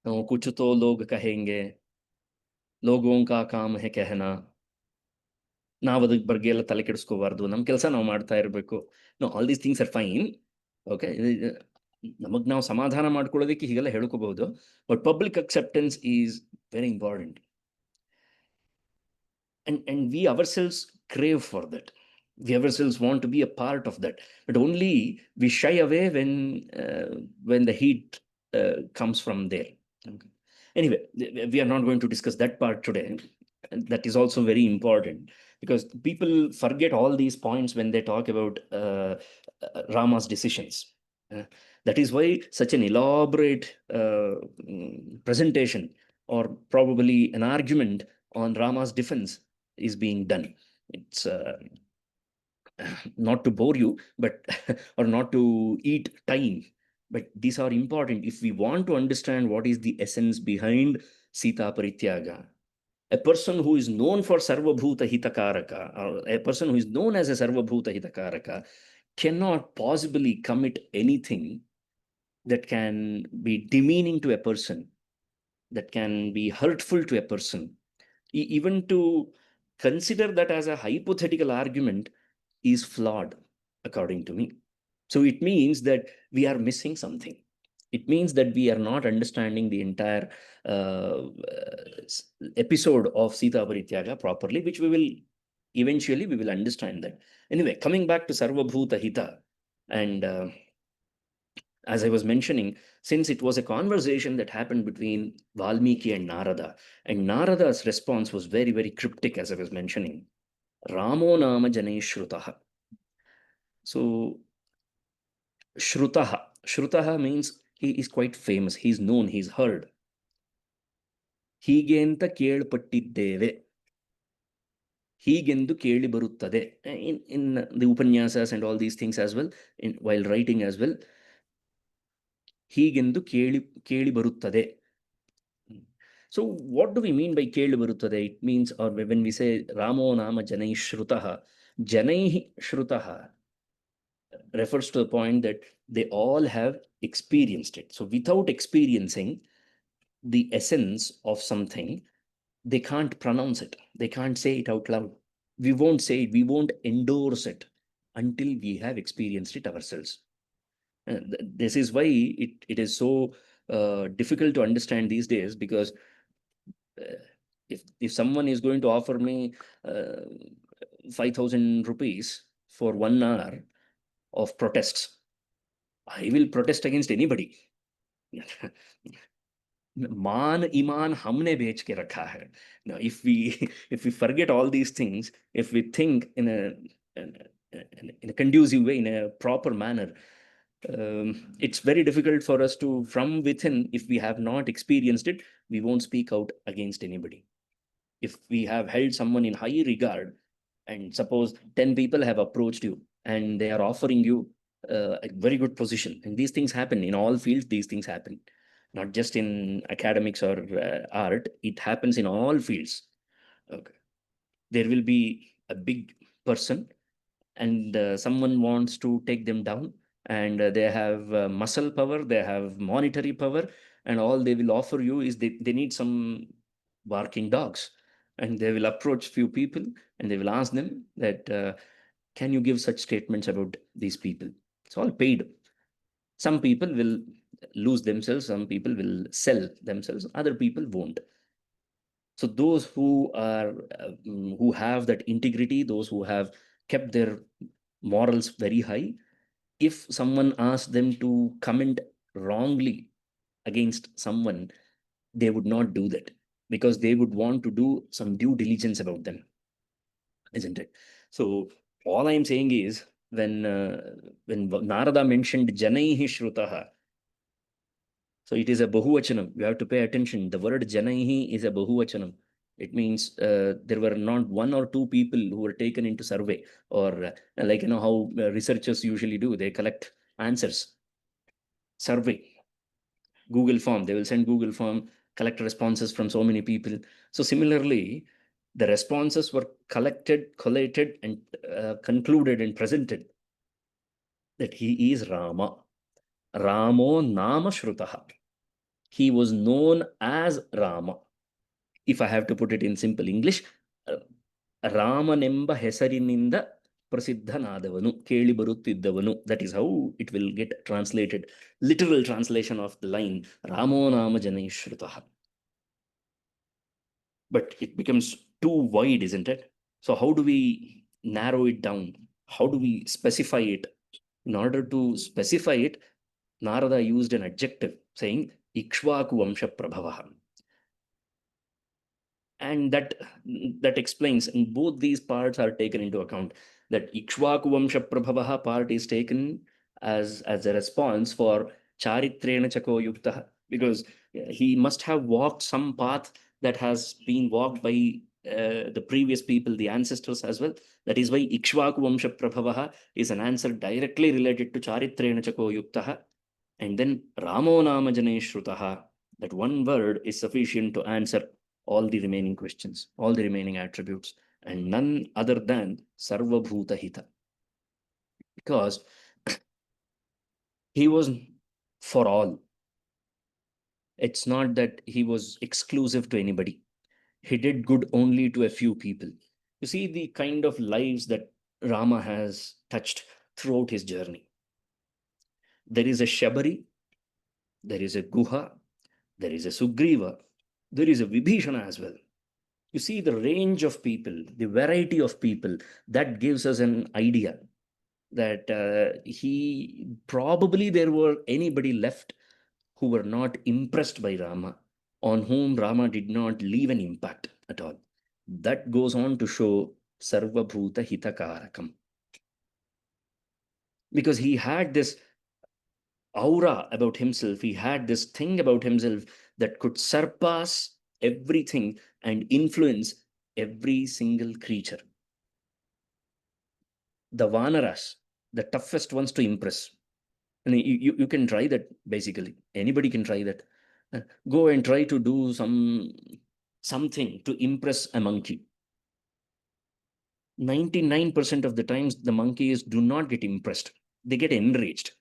कुछ तो लोग कहेंगे, लोगों का काम है कहना, ನಾವು ಅದ್ರ ಬಗ್ಗೆ ಎಲ್ಲ ತಲೆ ಕೆಡಿಸ್ಕೋಬಾರ್ದು, ನಮ್ಮ ಕೆಲಸ ನಾವು ಮಾಡ್ತಾ ಇರಬೇಕು. No, all these things are fine. Okay, ನಮಗೆ ನಾವು ಸಮಾಧಾನ ಮಾಡ್ಕೊಳ್ಳೋದಕ್ಕೆ ಹೀಗೆಲ್ಲ ಹೇಳ್ಕೋಬಹುದು, but public acceptance is very important. And we ourselves crave for that. We ourselves want to be a part of that, but only we shy away when the heat comes from there. Okay. Anyway, we are not going to discuss that part today. That is also very important, because people forget all these points when they talk about Rama's decisions. That is why such an elaborate presentation, or probably an argument on Rama's defense, is being done. It's not to bore you, but or not to eat time, but these are important if we want to understand what is the essence behind Sita Parityaga. A person who is known for Sarvabhuta Hitakaraka, or a person who is known as a Sarvabhuta Hitakaraka, cannot possibly commit anything that can be demeaning to a person, that can be hurtful to a person. Even to consider that as a hypothetical argument is flawed, according to me. So it means that we are missing something. It means that we are not understanding the entire episode of Sita Parityaga properly, which we will understand that. Anyway, coming back to Sarvabhuta Hita, and as I was mentioning, since it was a conversation that happened between Valmiki and Narada, and Narada's response was very, very cryptic, as I was mentioning. Ramo nama jane shrutaha. So, shrutaha means he is quite famous, he's known, he's heard. ಹೀಗೆಂತ ಕೇಳ್ಪಟ್ಟಿದ್ದೇವೆ, ಹೀಗೆಂದು ಕೇಳಿ ಬರುತ್ತದೆ. In the Upanyasas and all these things as well, while writing as well, ಹೀಗೆಂದು ಕೇಳಿ ಬರುತ್ತದೆ. So what do we mean by ಕೇಳಿ ಬರುತ್ತದೆ? It means, or when we say Ramo Nama Janai Shrutaha, Janai Shrutaha refers to the point that they all have experienced it. So without experiencing the essence of something, they can't pronounce it. They can't say it out loud. We won't say it, we won't endorse it until we have experienced it ourselves. This is why it is so difficult to understand these days, because if someone is going to offer me 5,000 rupees for 1 hour of protests, I will protest against anybody. मान ईमान हमने बेच के रखा है. Now, if we forget all these things, if we think in a conducive way, in a proper manner, it's very difficult for us to, from within, if we have not experienced it, we won't speak out against anybody. If we have held someone in high regard, and suppose 10 people have approached you and they are offering you a very good position, and these things happen in all fields, these things happen, not just in academics or art, it happens in all fields. Okay. There will be a big person, and someone wants to take them down, and they have muscle power, they have monetary power, and all they will offer you is they need some barking dogs, and they will approach few people and they will ask them that can you give such statements about these people. It's all paid. Some people will lose themselves, some people will sell themselves, other people won't. So those who are who have that integrity, those who have kept their morals very high, if someone asks them to comment wrongly against someone, they would not do that, because they would want to do some due diligence about them, isn't it? So all I'm saying is, when Narada mentioned Janaihi Shrutaha, so it is a Bahuvachanam. You have to pay attention. The word Janaihi is a Bahuvachanam. It means there were not one or two people who were taken into survey, or like, how researchers usually do. They collect answers, survey, Google form. They will send Google form, collect responses from so many people. So similarly, the responses were collected, collated, and concluded and presented that he is Rama. Ramo Nama Shrutaha. He was known as Rama. If I have to put it in simple English, ರಾಮನೆಂಬ ಹೆಸರಿನಿಂದ ಪ್ರಸಿದ್ಧನಾದವನು, ಕೇಳಿ ಬರುತ್ತಿದ್ದವನು. That is how it will get translated. Literal translation of the line, Ramo Nama Janai Shrutah. But it becomes too wide, isn't it? So how do we narrow it down? How do we specify it? In order to specify it, Narada used an adjective saying Ikshvaku Vamsha Prabhavaha. And that explains, and both these parts are taken into account, that Ikshvaku Vamsha Prabhavaha part is taken as a response for Charitrena Chako Yukta, because he must have walked some path that has been walked by the previous people, the ancestors as well. That is why Ikshvaku Vamsha Prabhavaha is an answer directly related to Charitrena Chako Yukta. And then Ramo Nama Jane Shrutaha, that one word is sufficient to answer all the remaining questions, all the remaining attributes, and none other than Sarvabhuta Hita. because he was for all. It's not that he was exclusive to anybody. He did good only to a few people. You see the kind of lives that Rama has touched throughout his journey. There is a Shabari, there is a Guha, there is a Sugriva, there is a Vibhishana as well. You see the range of people, the variety of people, that gives us an idea that he probably there were anybody left who were not impressed by Rama, on whom Rama did not leave an impact at all. That goes on to show Sarva Bhuta Hitakarakam. Because he had this aura about himself, he had this thing about himself that could surpass everything and influence every single creature. The Vanaras, the toughest ones to impress. I mean, you can try that basically. Anybody can try that. Go and try to do something to impress a monkey. 99% of the times, the monkeys do not get impressed. They get enraged.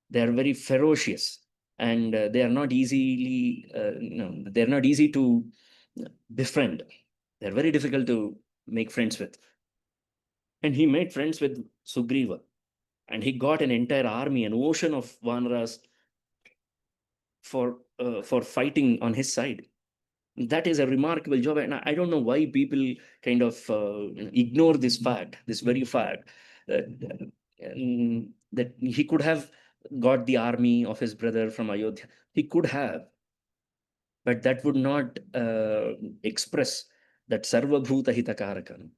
They are very ferocious, and they are not easily, they're not easy to befriend. They're very difficult to make friends with. And he made friends with Sugriva, and he got an entire army, an ocean of Vanaras for fighting on his side. That is a remarkable job, and I don't know why people kind of ignore this fact, this very fact, that he could have got the army of his brother from Ayodhya. He could have, but that would not express that Sarva Bhuta Hitakarakam.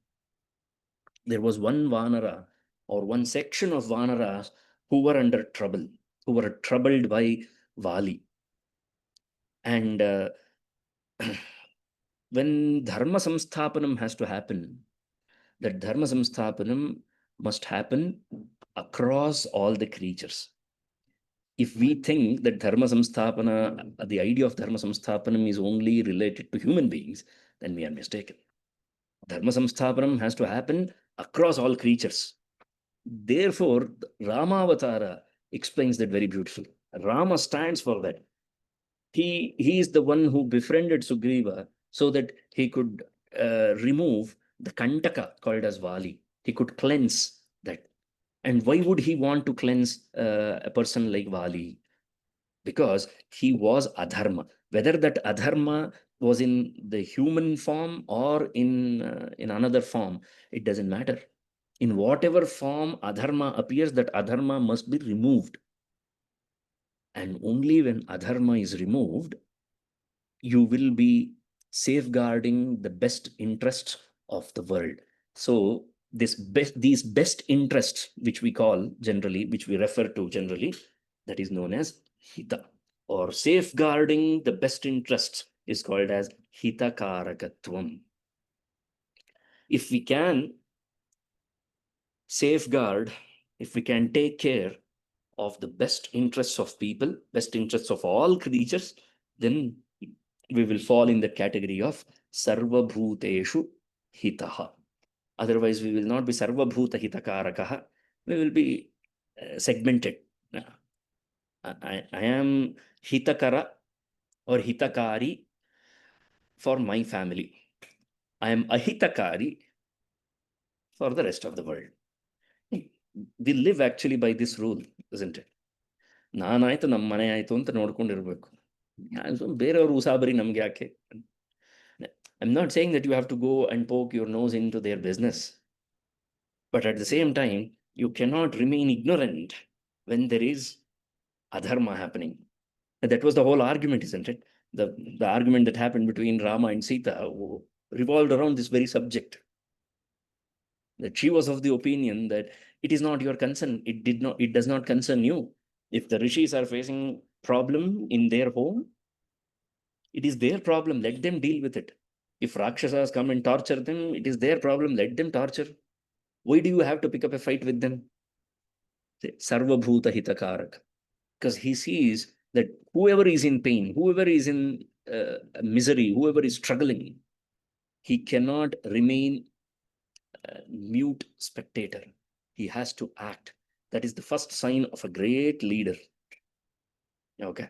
There was one Vanara or one section of Vanaras who were under trouble, who were troubled by Vali. And when Dharma Samsthapanam has to happen, that Dharma Samsthapanam must happen across all the creatures. If we think that Dharma Samsthapana, the idea of Dharma Samsthapanam is only related to human beings, then we are mistaken. Dharma Samsthapanam has to happen across all creatures. Therefore, Ramavatara explains that very beautifully. Rama stands for that. He is the one who befriended Sugriva so that he could remove the Kantaka called as Vali. He could cleanse that. And why would he want to cleanse a person like Vali? Because he was adharma. Whether that adharma was in the human form or in another form, it doesn't matter. In whatever form adharma appears, that adharma must be removed. And only when adharma is removed, you will be safeguarding the best interests of the world. So these best interests, which we call generally, which we refer to generally, that is known as hita, or safeguarding the best interests is called as hitakarakatvam. If we can safeguard, if we can take care of the best interests of people, best interests of all creatures, then we will fall in the category of Sarva Bhuteshu Hitaha. Otherwise, we will not be Sarva Bhuta Hitakarakaha. We will be segmented. I am Hitakara or Hitakari for my family. I am Ahitakari for the rest of the world. We live actually by this rule, isn't it? ನಾನಾಯ್ತು ನಮ್ಮ ಮನೆ ಆಯ್ತು ಅಂತ ನೋಡ್ಕೊಂಡಿರ್ಬೇಕು. ಬೇರೆಯವ್ರ ಉಸಾಬರಿ ನಮ್ಗೆ ಯಾಕೆ? I'm not saying that you have to go and poke your nose into their business. But at the same time, you cannot remain ignorant when there is adharma happening. And that was the whole argument, isn't it? The argument that happened between Rama and Sita revolved around this very subject. That she was of the opinion that it is not your concern. It does not concern you. If the rishis are facing problem in their home, it is their problem. Let them deal with it. If Rakshasas come and torture them, it is their problem. Let them torture. Why do you have to pick up a fight with them? Sarva Bhuta Hitakarak. Because he sees that whoever is in pain, whoever is in misery, whoever is struggling, he cannot remain a mute spectator. He has to act. That is the first sign of a great leader. Okay.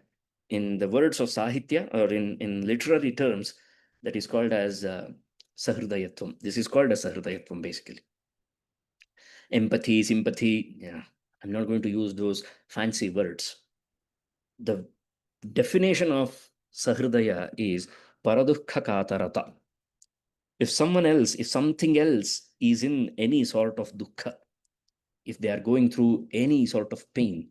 In the words of Sahitya, or in literary terms, that is called as Sahridayatvam. This is called as Sahridayatvam, basically. Empathy, sympathy. Yeah. I'm not going to use those fancy words. The definition of Sahridaya is Paradukha Katarata. If something else is in any sort of dukkha, if they are going through any sort of pain,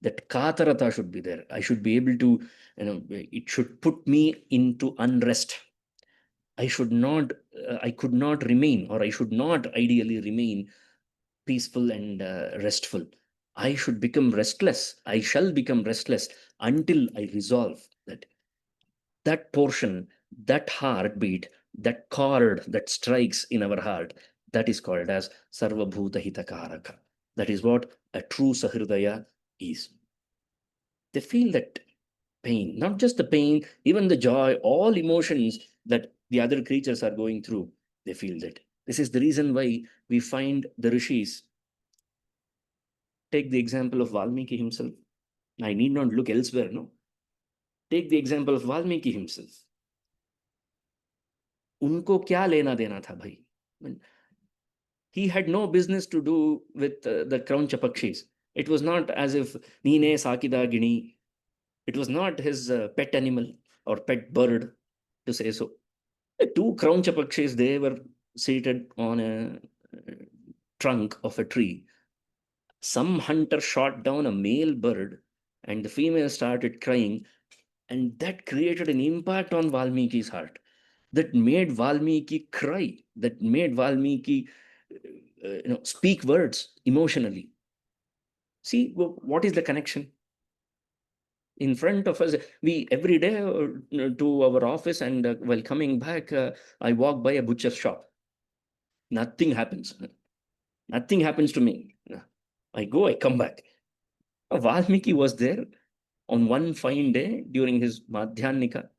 that katarata should be there. I should be able to, it should put me into unrest. I could not remain, or I should not ideally remain peaceful and restful. I should become restless. I shall become restless until I resolve that portion, that heartbeat, that chord that strikes in our heart, that is called as Sarvabhuta Hitakaraka. That is what a true Sahridaya is. They feel that pain, not just the pain, even the joy, all emotions that the other creatures are going through, they feel that. This is the reason why we find the rishis. Take the example of Valmiki himself. I need not look elsewhere, no. Take the example of Valmiki himself. उनको क्या लेना देना था भाई? He had no business to do with the Krauncha Pakshis. It was not as if Nine Sakida Gini. It was not his pet animal or pet bird, to say so. The two Krauncha Pakshis, they were seated on a trunk of a tree. Some hunter shot down a male bird and the female started crying, and that created an impact on Valmiki's heart. That made Valmiki cry, that made Valmiki speak words emotionally. See, what is the connection? In front of us, we every day to our office, and while coming back, I walk by a butcher's shop. Nothing happens. Nothing happens to me. I go, I come back. Valmiki was there on one fine day during his Madhyanika,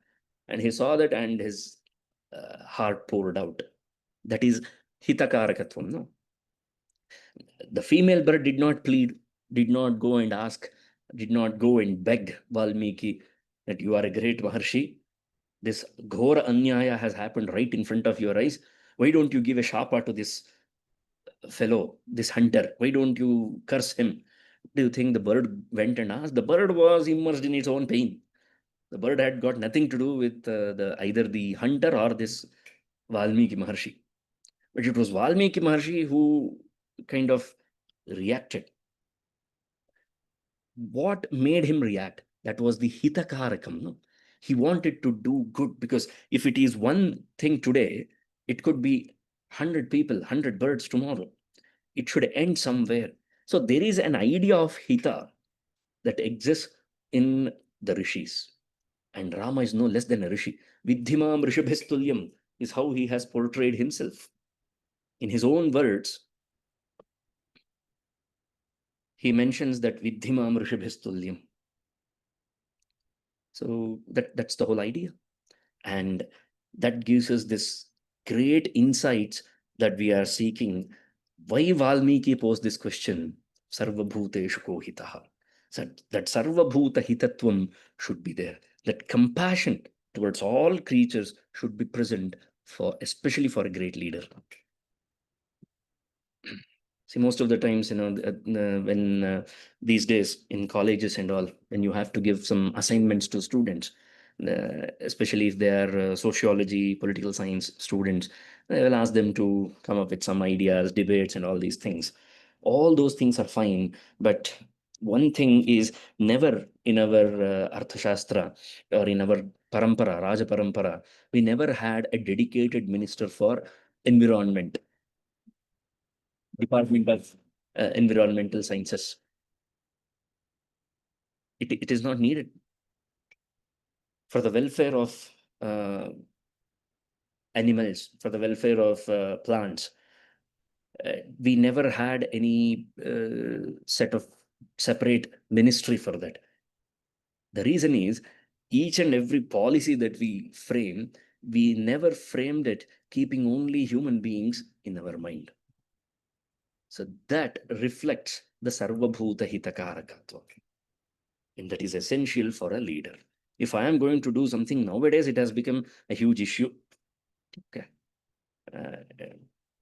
and he saw that, and his heart poured out. That is Hitakarakatvam, no? The female bird did not plead, did not go and ask, did not go and beg Valmiki that you are a great Maharshi. This Ghora Anyaya has happened right in front of your eyes. Why don't you give a shapa to this fellow, this hunter? Why don't you curse him? Do you think the bird went and asked? The bird was immersed in its own pain. The bird had got nothing to do with either the hunter or this Valmiki Maharshi. But it was Valmiki Maharshi who kind of reacted. What made him react? That was the hitakarakam. No? He wanted to do good, because if it is one thing today, it could be 100 people, 100 birds tomorrow. It should end somewhere. So there is an idea of hita that exists in the rishis. And Rama is no less than a rishi. Vidhimam rishabhestulyam is how he has portrayed himself. In his own words, he mentions that Vidhimam rishabhestulyam. So that's the whole idea. And that gives us this great insights that we are seeking. Why Valmiki posed this question? Sarvabhuteshu kohitaha. So that Sarvabhuta hitatvam should be there. That compassion towards all creatures should be present, for especially for a great leader. See, most of the times, when these days in colleges and all, when you have to give some assignments to students, especially if they are sociology, political science students, I will ask them to come up with some ideas, debates, and all these things. All those things are fine, but one thing is, never in our Arthashastra or in our Parampara, Raja Parampara, we never had a dedicated minister for environment, Department of Environmental Sciences. It is not needed for the welfare of animals, for the welfare of plants. We never had any set of separate ministry for that. The reason is, each and every policy that we frame, we never framed it keeping only human beings in our mind. So that reflects the sarvabhuta hitakarakatva, and that is essential for a leader. If I am going to do something nowadays, it has become a huge issue. Okay,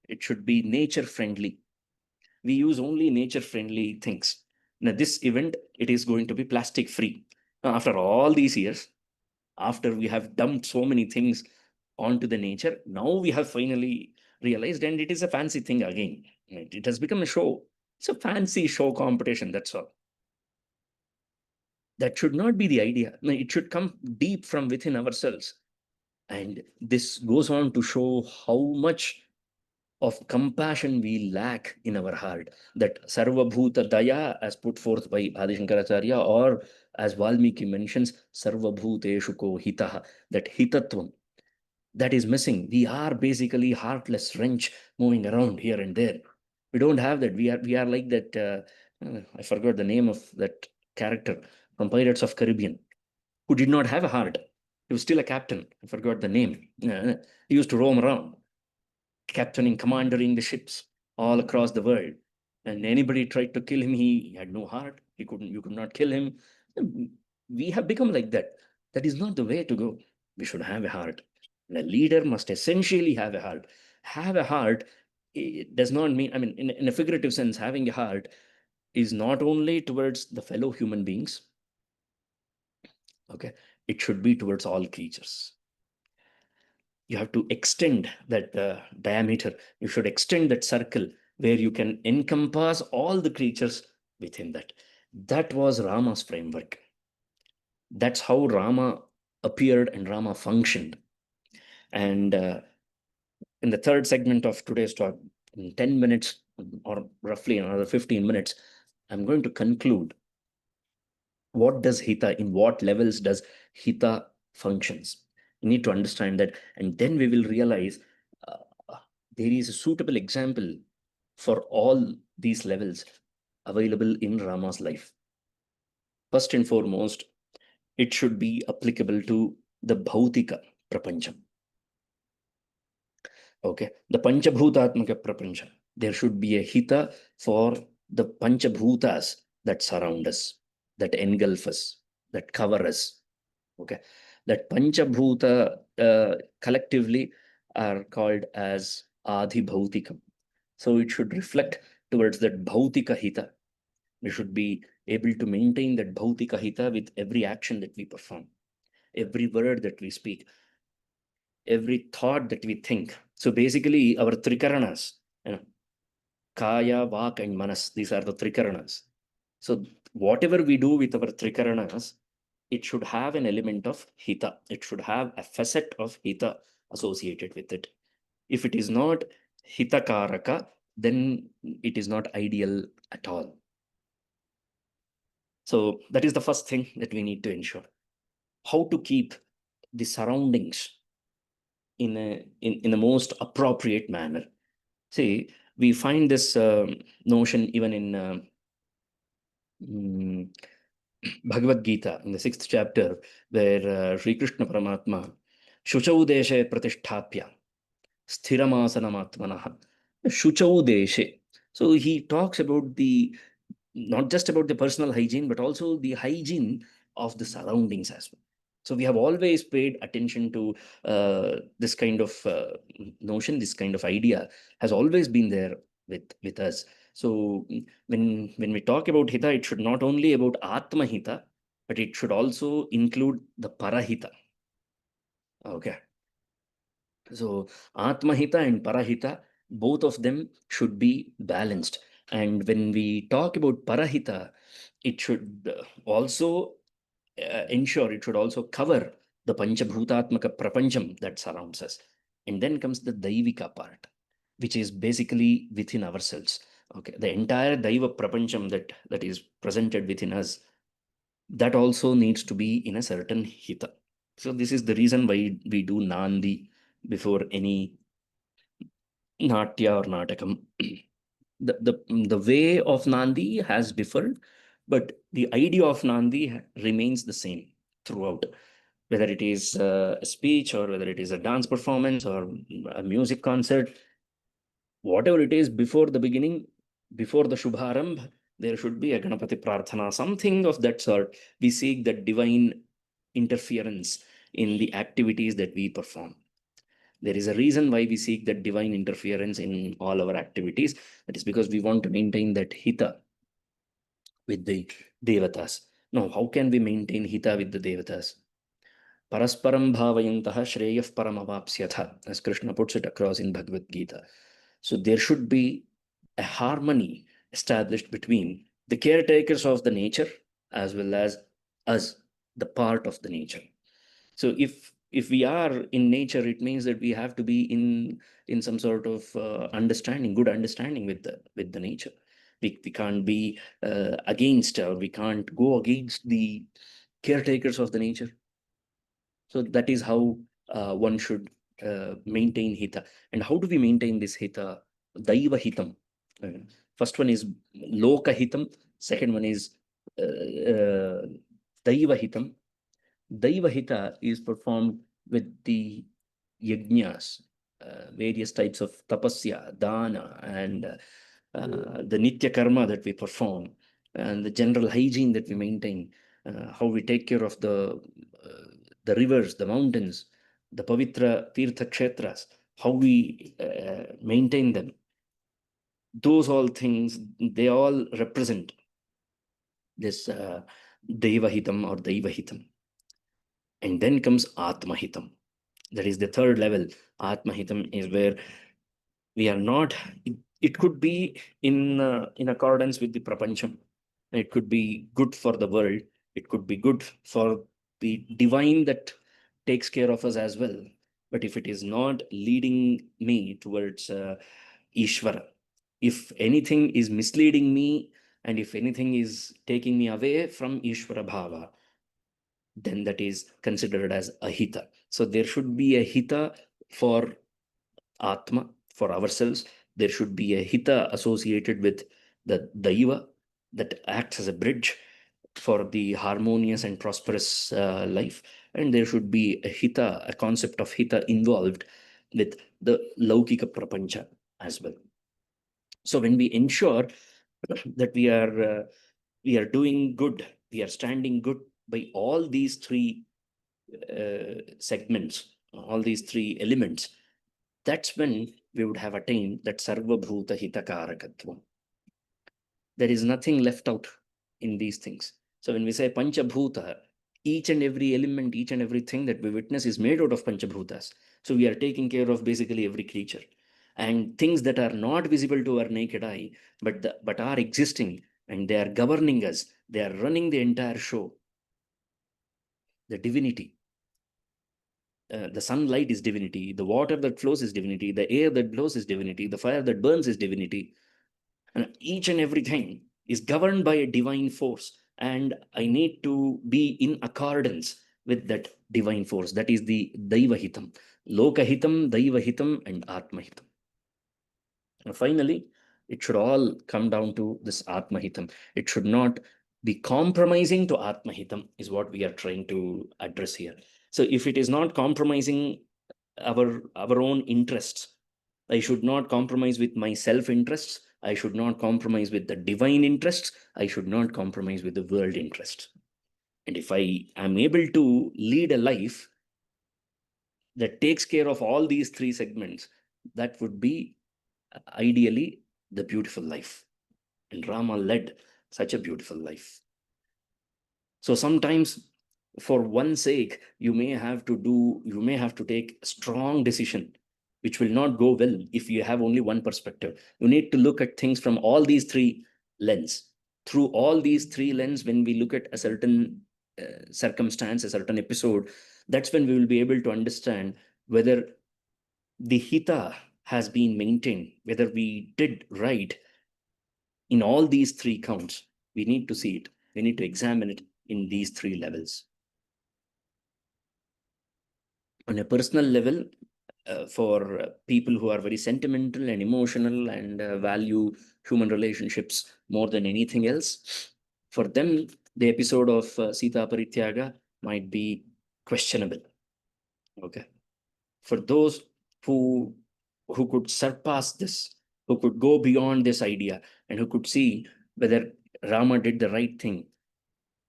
it should be nature friendly. We use only nature friendly things. Now this event, it is going to be plastic free. Now, after all these years, after we have dumped so many things onto the nature, now we have finally realized, and it is a fancy thing again. It has become a show. It's a fancy show competition, that's all. That should not be the idea. No, it should come deep from within ourselves. And this goes on to show how much of compassion we lack in our heart. That Sarvabhuta Daya, as put forth by Adi Shankaracharya, or as Valmiki mentions, Sarvabhuteshu ko hitaha, that hitatvam, that is missing. We are basically heartless wrench moving around here and there. We don't have that. We are like that. I forgot the name of that character from Pirates of Caribbean, who did not have a heart. He was still a captain. I forgot the name. He used to roam around, captaining, commanding the ships all across the world. And anybody tried to kill him, he had no heart. He couldn't. You could not kill him. We have become like that. That is not the way to go. We should have a heart. And a leader must essentially have a heart. Have a heart, it does not mean, I mean, in a figurative sense, having a heart is not only towards the fellow human beings. Okay, it should be towards all creatures. You have to extend that diameter. You should extend that circle where you can encompass all the creatures within that. That was Rama's framework. That's how Rama appeared and Rama functioned. And in the third segment of today's talk, in 10 minutes or roughly another 15 minutes, I'm going to conclude what does Hita, in what levels does Hita functions. You need to understand that, and then we will realize there is a suitable example for all these levels available in Rama's life. First and foremost, it should be applicable to the Bhautika Prapancham. Okay, the Panchabhutatmaka Prapancha. There should be a Hita for the Panchabhutas that surround us, that engulf us, that cover us. Okay, that Panchabhuta collectively are called as Adi Bhautikam. So it should reflect towards that Bhautika Hita. We should be able to maintain that Bhautika Hita with every action that we perform, every word that we speak, every thought that we think. So basically, our Trikaranas, you know, Kaya, Vak, and Manas, these are the Trikaranas. So whatever we do with our Trikaranas, it should have an element of Hita. It should have a facet of Hita associated with it. If it is not Hitakaraka, then it is not ideal at all. So that is the first thing that we need to ensure. How to keep the surroundings in a most appropriate manner. See, we find this notion even in Bhagavad Gita in the 6th chapter, where Sri Krishna Paramatma Shuchau Deshe Pratisthapya Sthiramasanamaatmanaha Shuchau Deshe. So he talks about the not just about the personal hygiene, but also the hygiene of the surroundings as well. So we have always paid attention to this kind of notion, this kind of idea has always been there with us. So when we talk about Hita, it should not only about Atma Hita, but it should also include the Parahita. Okay. So Atma Hita and Parahita, both of them should be balanced. And when we talk about Parahita, it should also ensure, it should also cover the Panchabhutatmaka Prapancham that surrounds us. And then comes the Daivika part, which is basically within ourselves. Okay, the entire Daiva Prapancham that is presented within us, that also needs to be in a certain Hita. So this is the reason why we do Nandi before any Natya or Natakam. The way of Nandi has differed, but the idea of Nandi remains the same throughout, whether it is a speech or whether it is a dance performance or a music concert, whatever it is before the beginning, Before the Shubharambh, there should be a Ganapati Prarthana, something of that sort. We seek that divine interference in the activities that we perform. There is a reason why we seek that divine interference in all our activities. That is because we want to maintain that hita with the devatas. Now, how can we maintain hita with the devatas? Parasparam bhavayantaha shreyah paramavapsyatha, as Krishna puts it across in Bhagavad Gita. So there should be a harmony established between the caretakers of the nature as well as us, the part of the nature. So if we are in nature, it means that we have to be in some sort of understanding, good understanding with the nature. We can't be against, or we can't go against the caretakers of the nature. So that is how one should maintain hita. And how do we maintain this hita? Daiva hitam. First one is loka hitam. Second one is daiva hitam. Daiva hita is performed with the yajnas, various types of tapasya, dana, and the nitya karma that we perform, and the general hygiene that we maintain, how we take care of the rivers, the mountains, the pavitra tirtha kshetras, how we maintain them. Those all things, they all represent this devahitam or daivahitam. And then comes atmahitam. That is the third level. Atmahitam is where we are not, it could be in accordance with the prapancham. It could be good for the world. It could be good for the divine that takes care of us as well. But if it is not leading me towards Ishvara, if anything is misleading me, and if anything is taking me away from Ishvara Bhava, then that is considered as ahita. So there should be a hita for Atma, for ourselves. There should be a hita associated with the Daiva that acts as a bridge for the harmonious and prosperous life. And there should be a hita, a concept of hita involved with the Laukika Prapancha as well. So when we ensure that we are doing good, we are standing good by all these three segments, all these three elements, that's when we would have attained that Sarva Bhuta Hitakarakatvam. There is nothing left out in these things. So when we say Panchabhuta, each and every element, each and everything that we witness is made out of Panchabhutas. So we are taking care of basically every creature. And things that are not visible to our naked eye, but are existing, and they are governing us, they are running the entire show. The divinity. The sunlight is divinity, the water that flows is divinity, the air that blows is divinity, the fire that burns is divinity. And each and everything is governed by a divine force. And I need to be in accordance with that divine force. That is the Daivahitam. Lokahitam, Daivahitam, and Atmahitam. And finally, it should all come down to this Atmahitam. It should not be compromising to Atmahitam, is what we are trying to address here. So if it is not compromising our own interests, I should not compromise with my self-interests. I should not compromise with the divine interests. I should not compromise with the world interests. And if I am able to lead a life that takes care of all these three segments, that would be ideally the beautiful life. And Rama led such a beautiful life. So sometimes, for one's sake, you may have to take a strong decision, which will not go well if you have only one perspective. You need to look at things from all these three lenses. Through all these three lenses, when we look at a certain circumstance, a certain episode, that's when we will be able to understand whether the hita has been maintained, whether we did right in all these three counts. We need to see it. We need to examine it in these three levels. On a personal level, for people who are very sentimental and emotional and value human relationships more than anything else, for them, the episode of Sita Parityaga might be questionable. Okay. For those who could surpass this, who could go beyond this idea and who could see whether Rama did the right thing.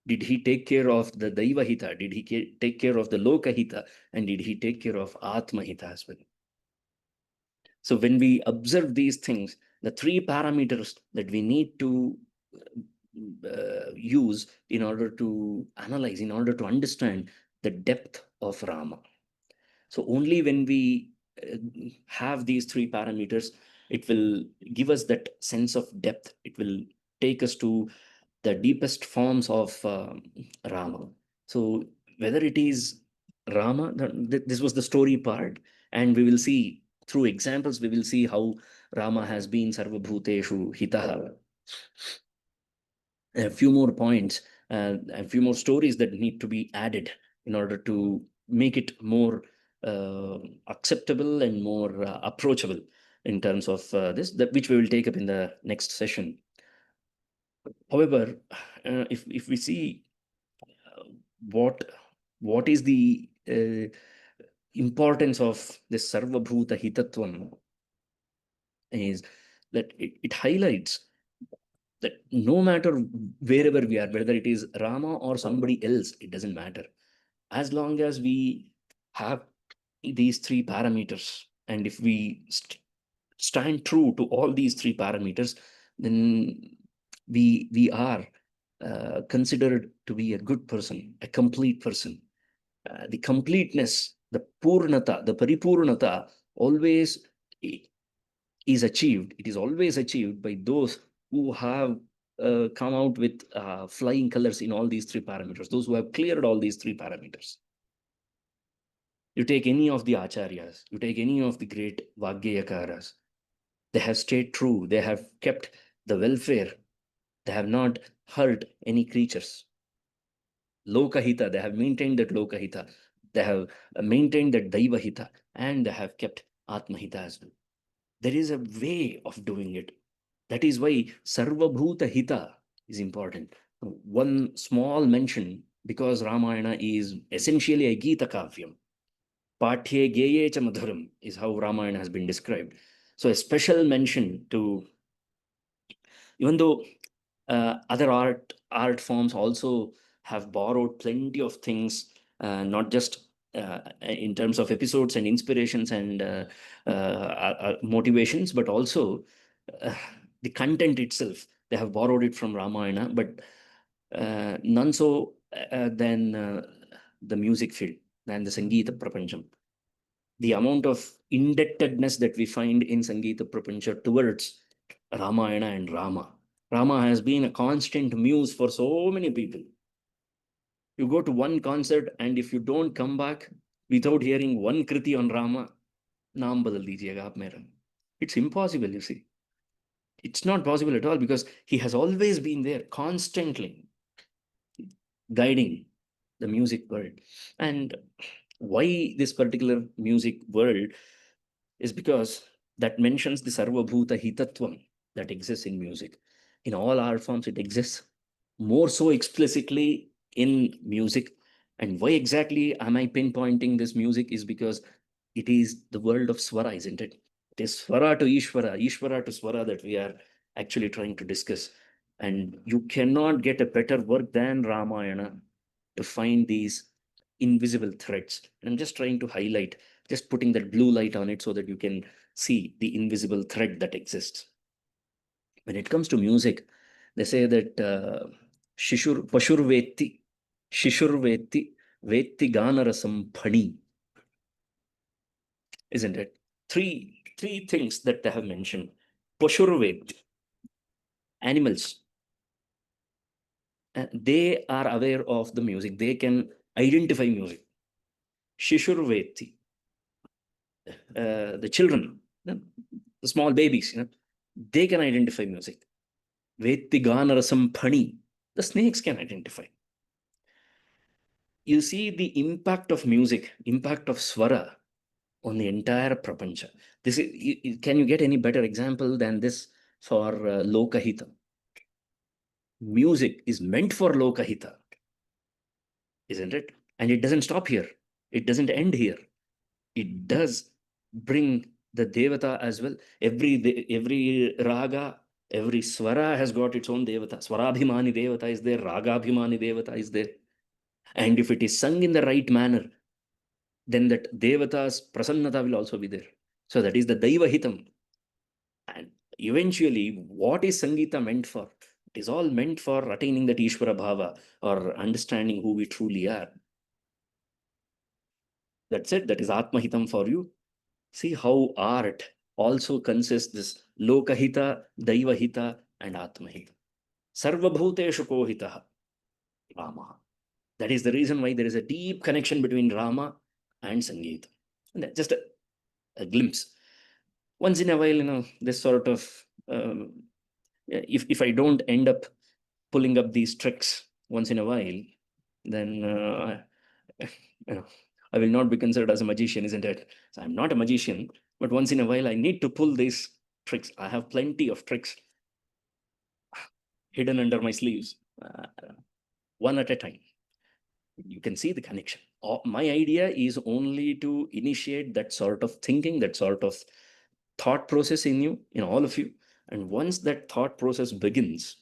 Did he take care of the Daiva Hita? Did he take care of the Loka Hita? And did he take care of Atma Hita as well? So when we observe these things, the three parameters that we need to use in order to analyze, in order to understand the depth of Rama. So only when we have these three parameters, it will give us that sense of depth. It will take us to the deepest forms of Rama. So whether it is Rama, this was the story part, and we will see through examples, we will see how Rama has been Sarva Bhuteshu Hitaha. A few more points, a few more stories that need to be added in order to make it more acceptable and more approachable in terms of which we will take up in the next session. However, if we see what is the importance of this Sarva Bhuta Hitatvam, is that it highlights that no matter wherever we are, whether it is Rama or somebody else, it doesn't matter. As long as we have these three parameters, and if we stand true to all these three parameters, then we are considered to be a good person, a complete person. The completeness, the purnata, the paripurnata always is achieved. It is always achieved by those who have come out with flying colors in all these three parameters, those who have cleared all these three parameters. You take any of the acharyas, you take any of the great Vagyayakaras, they have stayed true, they have kept the welfare, they have not hurt any creatures. Lokahita, they have maintained that Lokahita, they have maintained that Daivahita, and they have kept Atmahita as well. There is a way of doing it. That is why Sarvabhuta Hita is important. One small mention, because Ramayana is essentially a Gita Kavyam. Pathye Geye cha Madhuram is how Ramayana has been described. So a special mention to, even though other art forms also have borrowed plenty of things, not just in terms of episodes and inspirations and motivations, but also uh, the content itself. They have borrowed it from Ramayana, but none so than the music field, than the Sangeeta Prapancham. The amount of indebtedness that we find in Sangeeta Prapancha towards Ramayana and Rama. Rama has been a constant muse for so many people. You go to one concert, and if you don't come back without hearing one kriti on Rama, naam badal dijiyega aap mera. It's impossible, you see. It's not possible at all, because he has always been there, constantly guiding the music world. And why this particular music world is because that mentions the Sarvabhuta Hitatvam that exists in music. In all art forms, it exists more so explicitly in music. And why exactly am I pinpointing this music is because it is the world of Swara, isn't it? It is Swara to Ishvara, Ishvara to Swara that we are actually trying to discuss. And you cannot get a better work than Ramayana to find these invisible threads. And I'm just trying to highlight, just putting that blue light on it so that you can see the invisible thread that exists. When it comes to music, they say that Pashur Vetti Ganarasam Phani, isn't it? Three things that they have mentioned. Pashur Vetti, animals, they are aware of the music, they can identify music. Shishur Vetti, the children, the small babies, they can identify music. Vetti Ganarasam Phani, the snakes can identify. You see the impact of music, impact of Swara on the entire prapancha. This is, can you get any better example than this for Lokahita? Music is meant for Lokahita, isn't it? And it doesn't stop here. It doesn't end here. It does bring the Devata as well. Every raga, every Swara has got its own Devata. Swarabhimani Devata is there, Ragabhimani Devata is there. And if it is sung in the right manner, then that Devata's Prasannata will also be there. So that is the Daiva Hitam. And eventually, what is Sangita meant for? It is all meant for attaining that Ishvara Bhava or understanding who we truly are. That's it. That is Atmahitam for you. See how art also consists this Lokahita, Daivahita, and Atmahita. Sarvabhuteshu kohitaha, Rama. That is the reason why there is a deep connection between Rama and Sangeeta. And that's just a glimpse. Once in a while, this sort of, if I don't end up pulling up these tricks once in a while, then I will not be considered as a magician, isn't it? So I'm not a magician, but once in a while I need to pull these tricks. I have plenty of tricks hidden under my sleeves, one at a time. You can see the connection. My idea is only to initiate that sort of thinking, that sort of thought process in you, in all of you. And once that thought process begins,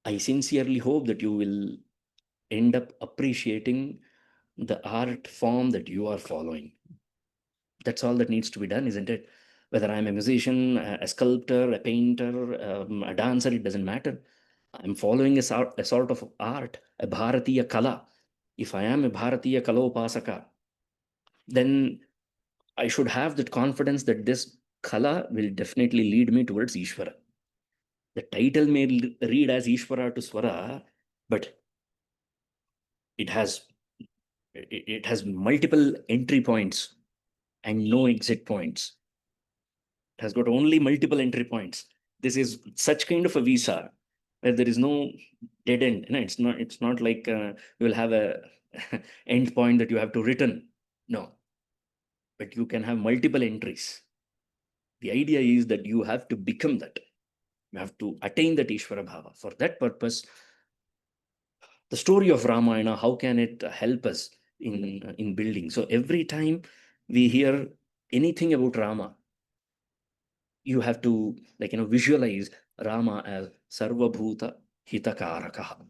I sincerely hope that you will end up appreciating the art form that you are following. That's all that needs to be done, isn't it? Whether I'm a musician, a sculptor, a painter, a dancer, it doesn't matter. I'm following a sort of art, a Bharatiya Kala. If I am a Bharatiya Kalopasaka, then I should have that confidence that this Kala will definitely lead me towards Ishvara. The title may read as Ishvara to Swara, but it has multiple entry points and no exit points. It has got only multiple entry points. This is such kind of a visa where there is no dead end. It's not like you will have a end point that you have to return. No, but you can have multiple entries. The idea is that you have to become that. You have to attain that Ishvara Bhava. For that purpose, the story of Ramayana, how can it help us in building? So every time we hear anything about Rama, you have to visualize Rama as Sarvabhuta Hitakarakaha.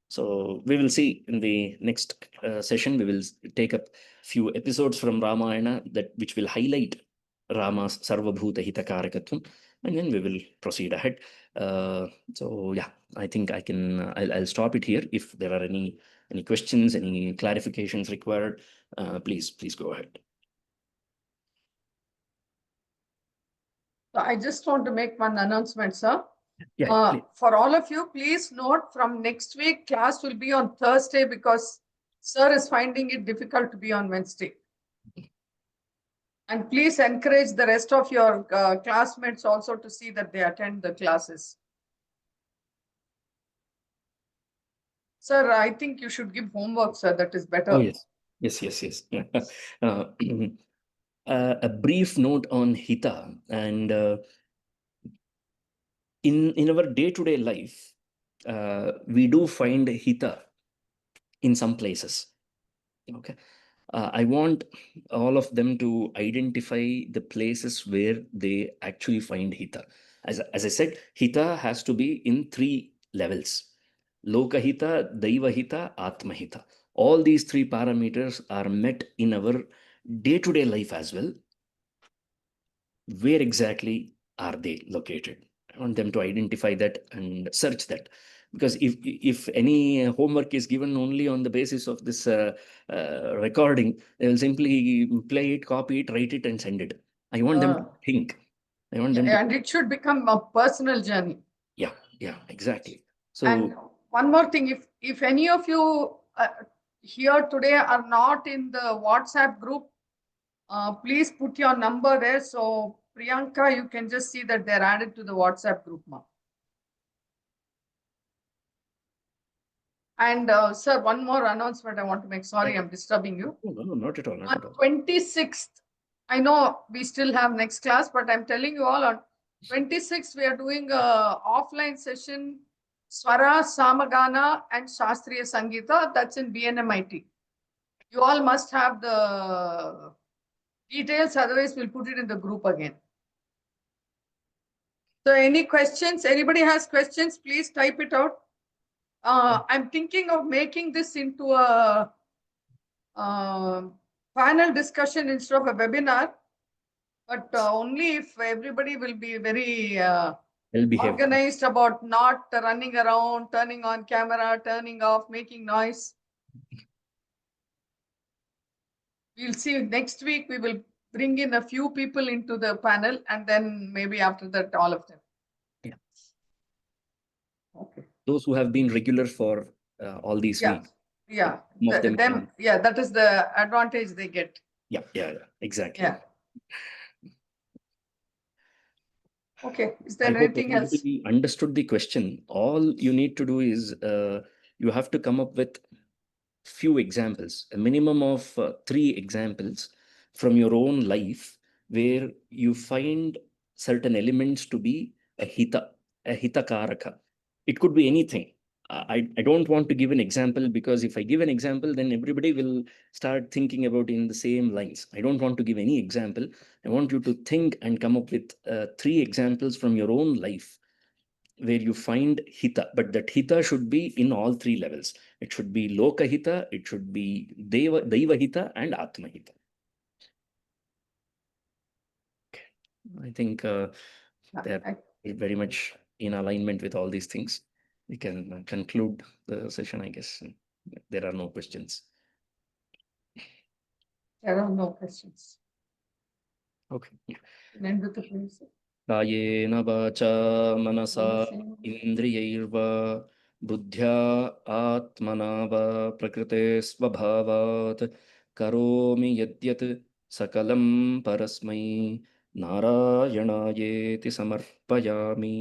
So we will see in the next session, we will take up few episodes from Ramayana which will highlight Rama's Sarvabhuta Hitakarakatvam, and then we will proceed ahead. So yeah, I think I'll stop it here. If there are any questions, any clarifications required, please go ahead. I just want to make one announcement, sir. Yeah, for all of you, please note from next week, class will be on Thursday because sir is finding it difficult to be on Wednesday. And please encourage the rest of your classmates also to see that they attend the classes. Sir, I think you should give homework, sir. That is better. Oh, yes. A brief note on Hita, and in our day-to-day life, we do find Hita in some places. Okay. I want all of them to identify the places where they actually find Hita. As I said, Hita has to be in 3 levels: Lokahita, Daivahita, Atmahita. All these 3 parameters are met in our day-to-day life as well. Where exactly are they located? I want them to identify that and search that. Because if any homework is given only on the basis of this recording, they will simply play it, copy it, write it, and send it. I want them to think. I want them to... And it should become a personal journey. Yeah, exactly. So, and one more thing, if any of you here today are not in the WhatsApp group, please put your number there. So Priyanka, you can just see that they're added to the WhatsApp group now. And sir, one more announcement I want to make. Sorry, I'm disturbing you. No, not at all. On 26th, I know we still have next class, but I'm telling you all, on 26th, we are doing a offline session, Swara, Samagana, and Shastriya Sangeeta. That's in BNMIT. You all must have the details, otherwise we'll put it in the group again. So any questions? Anybody has questions, please type it out. I'm thinking of making this into a panel discussion instead of a webinar, but only if everybody will be very Well behaved. organized about not running around, turning on camera, turning off, making noise. We'll see. Next week, we will bring in a few people into the panel, and then maybe after that, all of them. Yeah. Okay. Those who have been regular for all these Yeah. weeks. Yeah. Some of them can- yeah, that is the advantage they get. Yeah, exactly. Yeah. Okay. Is there I hope anything else? everybody understood the question. All you need to do is you have to come up with few examples, a minimum of 3 examples from your own life where you find certain elements to be a hita karaka. It could be anything. I don't want to give an example, because if I give an example, then everybody will start thinking about in the same lines. I don't want to give any example. I want you to think and come up with 3 examples from your own life where you find hita, but that hita should be in all 3 levels. It should be loka hita, it should be daiva hita, and atma hita. Okay. I think they're very much in alignment with all these things. We can conclude the session, I guess. There are no questions. There are no questions. Okay. End with the praise. कायेन वाचा मनसा इन्द्रियैर्वा बुद्ध्या आत्मना वा प्रकृते स्वभावात् करोमि यद्यत् सकलं परस्मै नारायणायेति समर्पयामि.